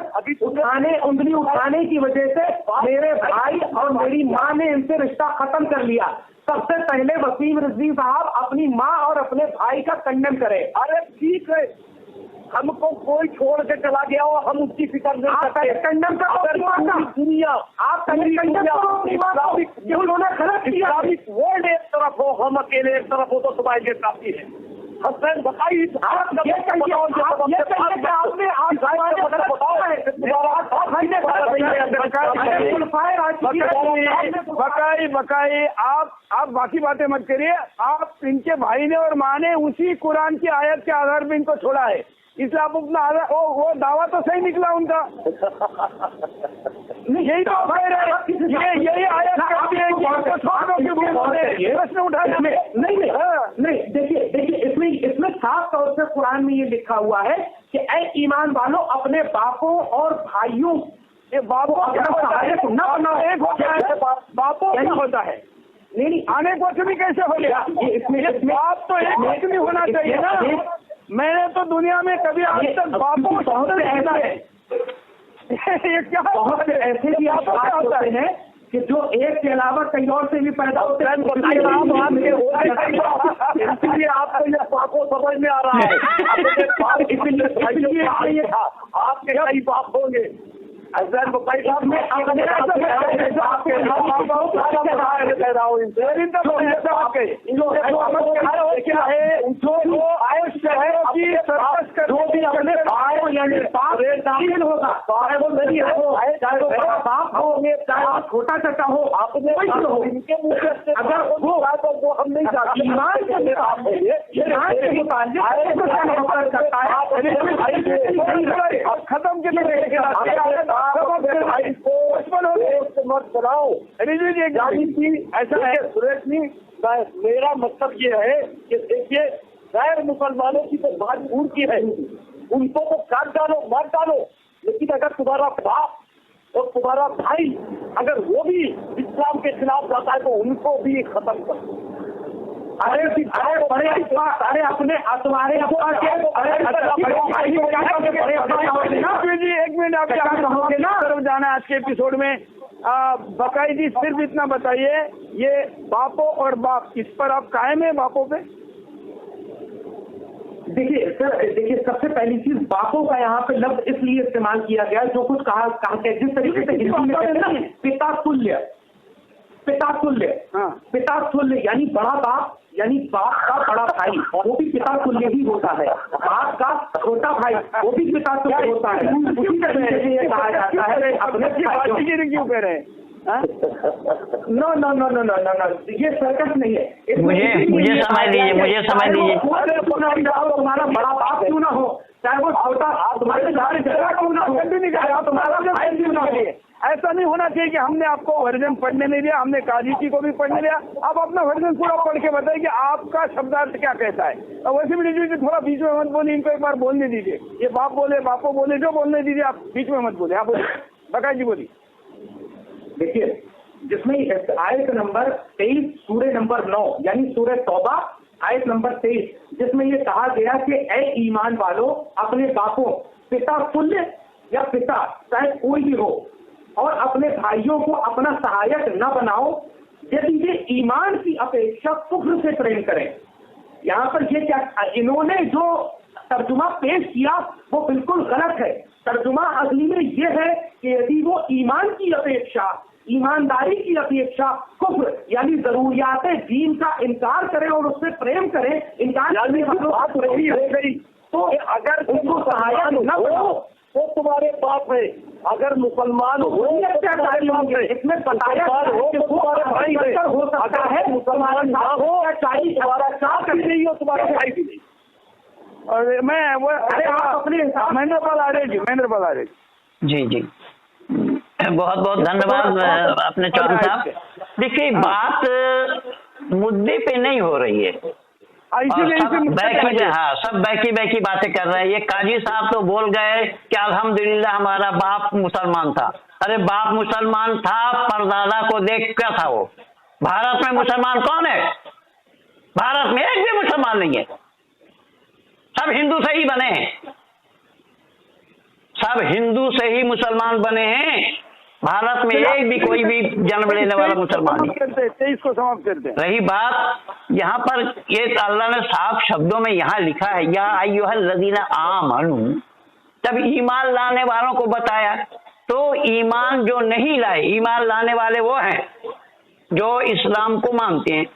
उंगली उठाने की वजह से मेरे भाई और मेरी माँ ने इनसे रिश्ता खत्म कर लिया। सबसे पहले वसीम रिजवी साहब अपनी माँ और अपने भाई का कंडेम करें। अरे ठीक है, हमको कोई छोड़ के चला गया हो, हम उसकी फिक्र नहीं करते। कंडेम करो दुनिया, आप उन्होंने गलत किया। इस्लामिक वर्ल्ड एक तरफ हो, हम अकेले एक तरफ हो तो तुम्हारे लिए काफी है। हसन बताइए, बकाई आप बाकी बातें मत करिए। आप इनके भाई ने और माँ ने उसी कुरान की आयत के आधार पर इनको छोड़ा है, इसलिए आप अपना वो दावा तो सही निकला उनका। यही तो यही आयत करती है प्रश्न उठाने में। नहीं देखिए इसमें साफ तौर से कुरान में ये लिखा हुआ है कि ऐ ईमान वालों, अपने बापों और भाइयों अपना सहायक न बनाओ। एक होता है बापों क्या होता है, नहीं आने को भी कैसे हो गया? इसमें बाप तो एक भी होना चाहिए ना। मैंने तो दुनिया में कभी आज तक बापों बहुत ऐसा है, ये क्या बहुत ऐसे भी आप होते हैं कि जो एक के अलावा कहीं और से भी पैदा होते हैं। इसलिए आपको ये बापों समझ में आ रहा है, इसलिए आपके कई बाप होंगे। अजहर भाई साहब में चाहे छोटा चाचा हो, आपने इनके मुँह से अगर वो हम नहीं चाहते खत्म के मत कराओ। ऐसा है सुरेश जी, मेरा मतलब ये है कि देखिए गैर मुसलमानों की तो बात दूर की है, उनको तो काट डालो मार डालो, लेकिन अगर तुम्हारा बाप और तुम्हारा भाई अगर वो भी इस्लाम के खिलाफ जाता है तो उनको भी खत्म करो। अरे अपने तुम्हारे एक मिनट आप क्या कहोगे ना तरफ जाना आज के एपिसोड में। बाकायदी सिर्फ इतना बताइए, ये बापों और बाप, इस पर आप कायम है बापों पे? देखिए सर, सबसे पहली चीज बापों का यहाँ पे लफ्ज इसलिए इस्तेमाल किया गया जो कुछ कहा जिस तरीके से हिंदी में कहते हैं ना, पिता तुल्य यानी बड़ा बाप, यानी बाप का बड़ा भाई वो भी पिता तुल्य ही होता है, बाप का छोटा भाई वो भी पिता तुल्य होता है। उसी तरीके से ये कहा जाता है अपने क्यों कह रहे हैं? नो ये सर्कस नहीं है। मुझे समझ लीजिए क्यों ना हो, तुम्हारा बड़ा बाप क्यों ना हो, चाहे वो छोटा तुम्हारे जगह क्यों ना हो, तुम्हारा भाई क्यों ना हो। ऐसा नहीं होना चाहिए कि हमने आपको वर्जन पढ़ने नहीं दिया, हमने काजी जी को भी पढ़ने दिया, आप अपना वर्जन पूरा पढ़ के बताइए कि आपका शब्दार्थ क्या कहता है। और वैसे भी दीजिए थोड़ा बीच में मत बोलिए, इनको एक बार बोलने दीजिए, ये बाप बोले बापो बोले जो बोलने दीजिए, आप बीच में मत बोले। आप बोलिए बकाई जी बोलिए। देखिए जिसमें आयत नंबर 23 सूरह नंबर 9 यानी सूरह तौबा आयत नंबर 23, जिसमें ये कहा गया कि ऐ ईमान वालों अपने बापों, पिता तुल्य या पिता चाहे कोई भी हो, और अपने भाइयों को अपना सहायक न बनाओ यदि ये ईमान की अपेक्षा कुफ्र से प्रेम करें। यहाँ पर ये क्या, इन्होंने जो तर्जुमा पेश किया वो बिल्कुल गलत है। तर्जुमा असली में ये है कि यदि वो ईमान की अपेक्षा, ईमानदारी की अपेक्षा कुफ्र यानी जरूरियात दीन का इनकार करें और उससे प्रेम करें, इनकार करने की बात रही हो गई, तो अगर उनको सहायक न बनाओ वो तुम्हारे बाप है, अगर मुसलमान हो इसमें बताया हो कि तुम्हारे भाई हो सकता है, मुसलमान ना हो या चाहिए तुम्हारा चाह कर नहीं हो, तुम्हारा भाई भी नहीं। और मैं वो अरे आप अपने महेंद्रपाल आर्य जी जी बहुत बहुत धन्यवाद अपने चौधरी साहब। देखिए बात मुद्दे पे नहीं हो रही है, सब बैकी बातें कर रहे हैं। ये काजी साहब तो बोल गए कि अल्हम्दुलिल्लाह हमारा बाप मुसलमान था। अरे बाप मुसलमान था, परदादा को देख क्या था वो। भारत में मुसलमान कौन है? भारत में एक भी मुसलमान नहीं है, सब हिंदू से ही बने हैं, सब हिंदू से ही मुसलमान बने हैं। भारत में एक भी कोई भी जन्म लेने वाला मुसलमान नहीं। 23 को समाप्त करते हैं। रही बात यहाँ पर, ये अल्लाह ने साफ शब्दों में यहाँ लिखा है या अय्युहल्लज़ीना आमनू, जब ईमान लाने वालों को बताया तो ईमान जो नहीं लाए, ईमान लाने वाले वो हैं जो इस्लाम को मानते हैं,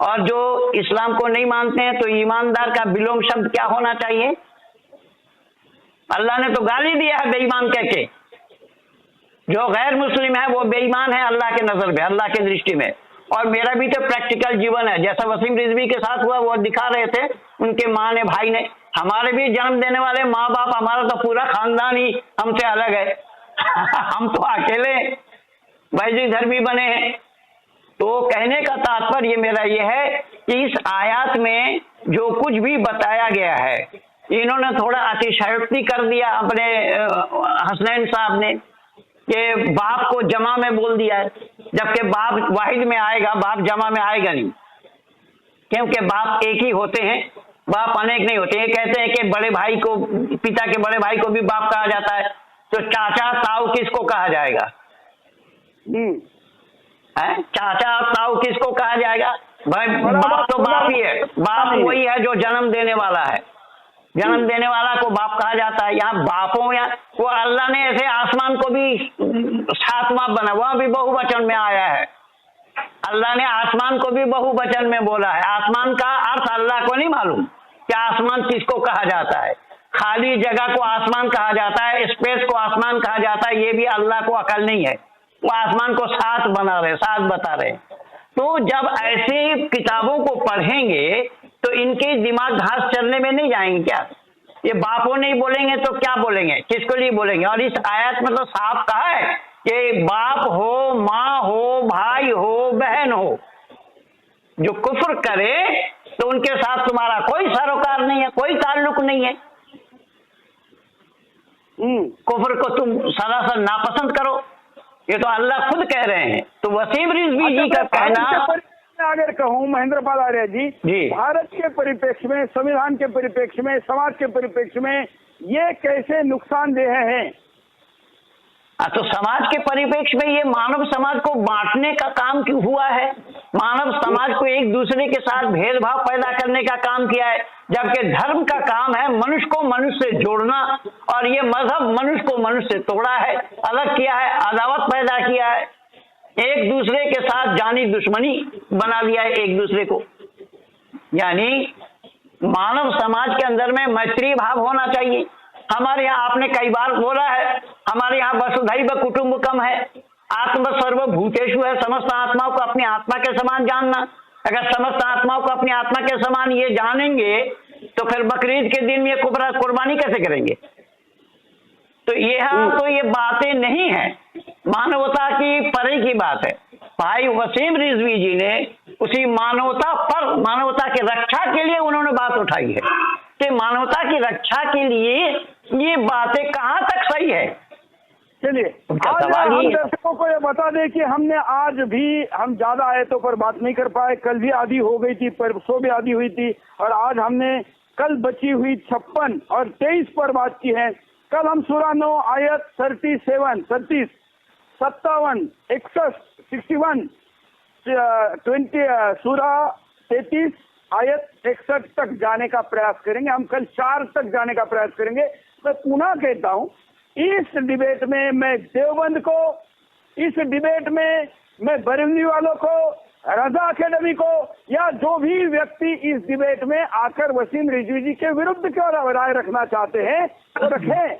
और जो इस्लाम को नहीं मानते हैं तो ईमानदार का विलोम शब्द क्या होना चाहिए? अल्लाह ने तो गाली दिया है बेईमान कह के। जो गैर मुस्लिम है वो बेईमान है अल्लाह के नजर में, अल्लाह की दृष्टि में। और मेरा भी तो प्रैक्टिकल जीवन है, जैसा वसीम रिजवी के साथ हुआ वो दिखा रहे थे, उनके माँ ने भाई ने, हमारे भी जन्म देने वाले माँ बाप, हमारा तो पूरा खानदान ही हमसे अलग है हम तो अकेले वैदिक धर्मी बने हैं। तो कहने का तात्पर्य मेरा ये है कि इस आयत में जो कुछ भी बताया गया है, इन्होंने थोड़ा अतिशयोक्ति कर दिया अपने हसनैन साहब ने, कि बाप को जमा में बोल दिया है, जबकि बाप वाहिद में आएगा, बाप जमा में आएगा नहीं, क्योंकि बाप एक ही होते हैं, बाप अनेक नहीं होते। ये कहते हैं कि बड़े भाई को, पिता के बड़े भाई को भी बाप कहा जाता है, तो चाचा ताऊ किसको कहा जाएगा? चाचा और ताऊ किसको कहा जाएगा? भाई बाप तो बाप ही है, बाप वही है जो जन्म देने वाला है, जन्म देने वाला को बाप कहा जाता है। यहाँ बापों या वो अल्लाह ने ऐसे आसमान को भी सातवां बना, वह भी बहुवचन में आया है। अल्लाह ने आसमान को भी बहुवचन में बोला है। आसमान का अर्थ अल्लाह को नहीं मालूम कि आसमान किसको कहा जाता है। खाली जगह को आसमान कहा जाता है, स्पेस को आसमान कहा जाता है, ये भी अल्लाह को अकल नहीं है। वो आसमान को सात बना रहे, सात बता रहे। तो जब ऐसे किताबों को पढ़ेंगे तो इनके दिमाग घास चलने में नहीं जाएंगे क्या? ये बापों नहीं बोलेंगे तो क्या बोलेंगे, किसको लिए बोलेंगे? और इस आयत में तो साफ कहा है कि बाप हो, माँ हो, भाई हो, बहन हो, जो कुफ्र करे तो उनके साथ तुम्हारा कोई सरोकार नहीं है, कोई ताल्लुक नहीं है। कुफ्र को तुम सरासर नापसंद करो, ये तो अल्लाह खुद कह रहे हैं। तो वसीम रिजवी जी का कहना, अगर कहूँ महेंद्रपाल आर्य जी, भारत के परिप्रेक्ष्य में, संविधान के परिप्रेक्ष्य में, समाज के परिप्रेक्ष्य में ये कैसे नुकसानदेह है? तो समाज के परिप्रेक्ष्य में ये मानव समाज को बांटने का काम क्यों हुआ है? मानव समाज को एक दूसरे के साथ भेदभाव पैदा करने का काम किया है, जबकि धर्म का काम है मनुष्य को मनुष्य से जोड़ना। और ये मजहब मनुष्य को मनुष्य से तोड़ा है, अलग किया है, अदावत पैदा किया है, एक दूसरे के साथ जानी दुश्मनी बना लिया है एक दूसरे को। यानी मानव समाज के अंदर में मैत्री भाव होना चाहिए। हमारे यहाँ आपने कई बार बोला है, हमारे यहाँ वसुधैव कुटुंबकम है, आत्म सर्वभूतेषु है, समस्त आत्माओं को अपनी आत्मा के समान जानना। अगर समस्त आत्माओं को अपनी आत्मा के समान ये जानेंगे तो फिर बकरीद के दिन ये कुर्बानी कैसे करेंगे? तो ये बातें नहीं है, मानवता की परे की बात है। भाई वसीम रिजवी जी ने उसी मानवता की रक्षा के लिए उन्होंने बात उठाई है कि मानवता की रक्षा के लिए ये बातें कहाँ तक सही है। चलिए आज हम दर्शकों को ये बता दें कि हमने आज भी हम ज्यादा आयतों पर बात नहीं कर पाए। कल भी आधी हो गई थी, परसों भी आधी हुई थी, और आज हमने कल बची हुई 56 और 23 पर बात की है। कल हम सूरा 9 आयत 37, 37, 57, 61, 61, 20 सूरा 33 आयत 61 तक जाने का प्रयास करेंगे। हम कल 4 तक जाने का प्रयास करेंगे। मैं पुनः कहता हूँ, इस डिबेट में मैं देवबंद को, इस डिबेट में मैं बरेलवी वालों को, रजा अकेडमी को, या जो भी व्यक्ति इस डिबेट में आकर वसीम रिजवी जी के विरुद्ध क्यों राय रखना चाहते हैं तो रखें।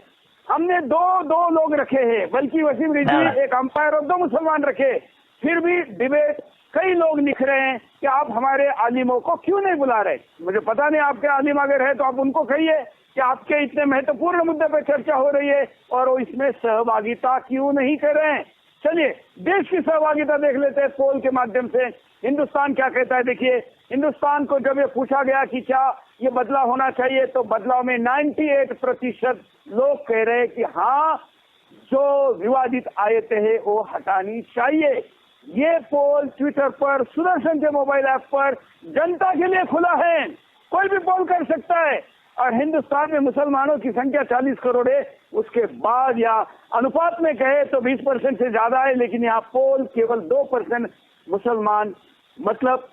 हमने दो लोग रखे हैं, बल्कि वसीम रिजवी एक अंपायर और 2 मुसलमान रखे। फिर भी डिबेट कई लोग लिख रहे हैं कि आप हमारे आलिमों को क्यों नहीं बुला रहे। मुझे पता नहीं, आपके आलिम अगर है तो आप उनको कहिए कि आपके इतने महत्वपूर्ण मुद्दे पर चर्चा हो रही है और वो इसमें सहभागिता क्यों नहीं कर रहे हैं। चलिए देश की सहभागिता देख लेते हैं पोल के माध्यम से। हिंदुस्तान क्या कहता है, देखिए। हिंदुस्तान को जब ये पूछा गया कि क्या ये बदलाव होना चाहिए, तो बदलाव में 98% लोग कह रहे हैं कि हाँ, जो विवादित आयतें हैं वो हटानी चाहिए। ये पोल ट्विटर पर, सुदर्शन के मोबाइल ऐप पर जनता के लिए खुला है, कोई भी पोल कर सकता है। और हिंदुस्तान में मुसलमानों की संख्या 40 करोड़ है, उसके बाद या अनुपात में कहे तो 20% से ज्यादा है, लेकिन यहाँ पोल केवल 2% मुसलमान, मतलब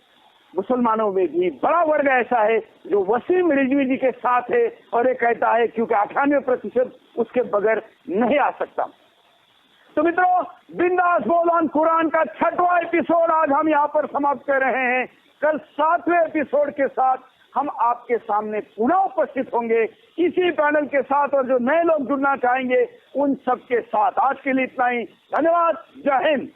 मुसलमानों में भी बड़ा वर्ग ऐसा है जो वसीम रिजवी जी के साथ है और ये कहता है क्योंकि 98% उसके बगैर नहीं आ सकता। तो मित्रों, बिंदास बोल ऑन कुरान का 6वां एपिसोड आज हम यहाँ पर समाप्त कर रहे हैं। कल 7वें एपिसोड के साथ हम आपके सामने पुनः उपस्थित होंगे इसी पैनल के साथ, और जो नए लोग जुड़ना चाहेंगे उन सब के साथ। आज के लिए इतना ही, धन्यवाद, जय हिंद।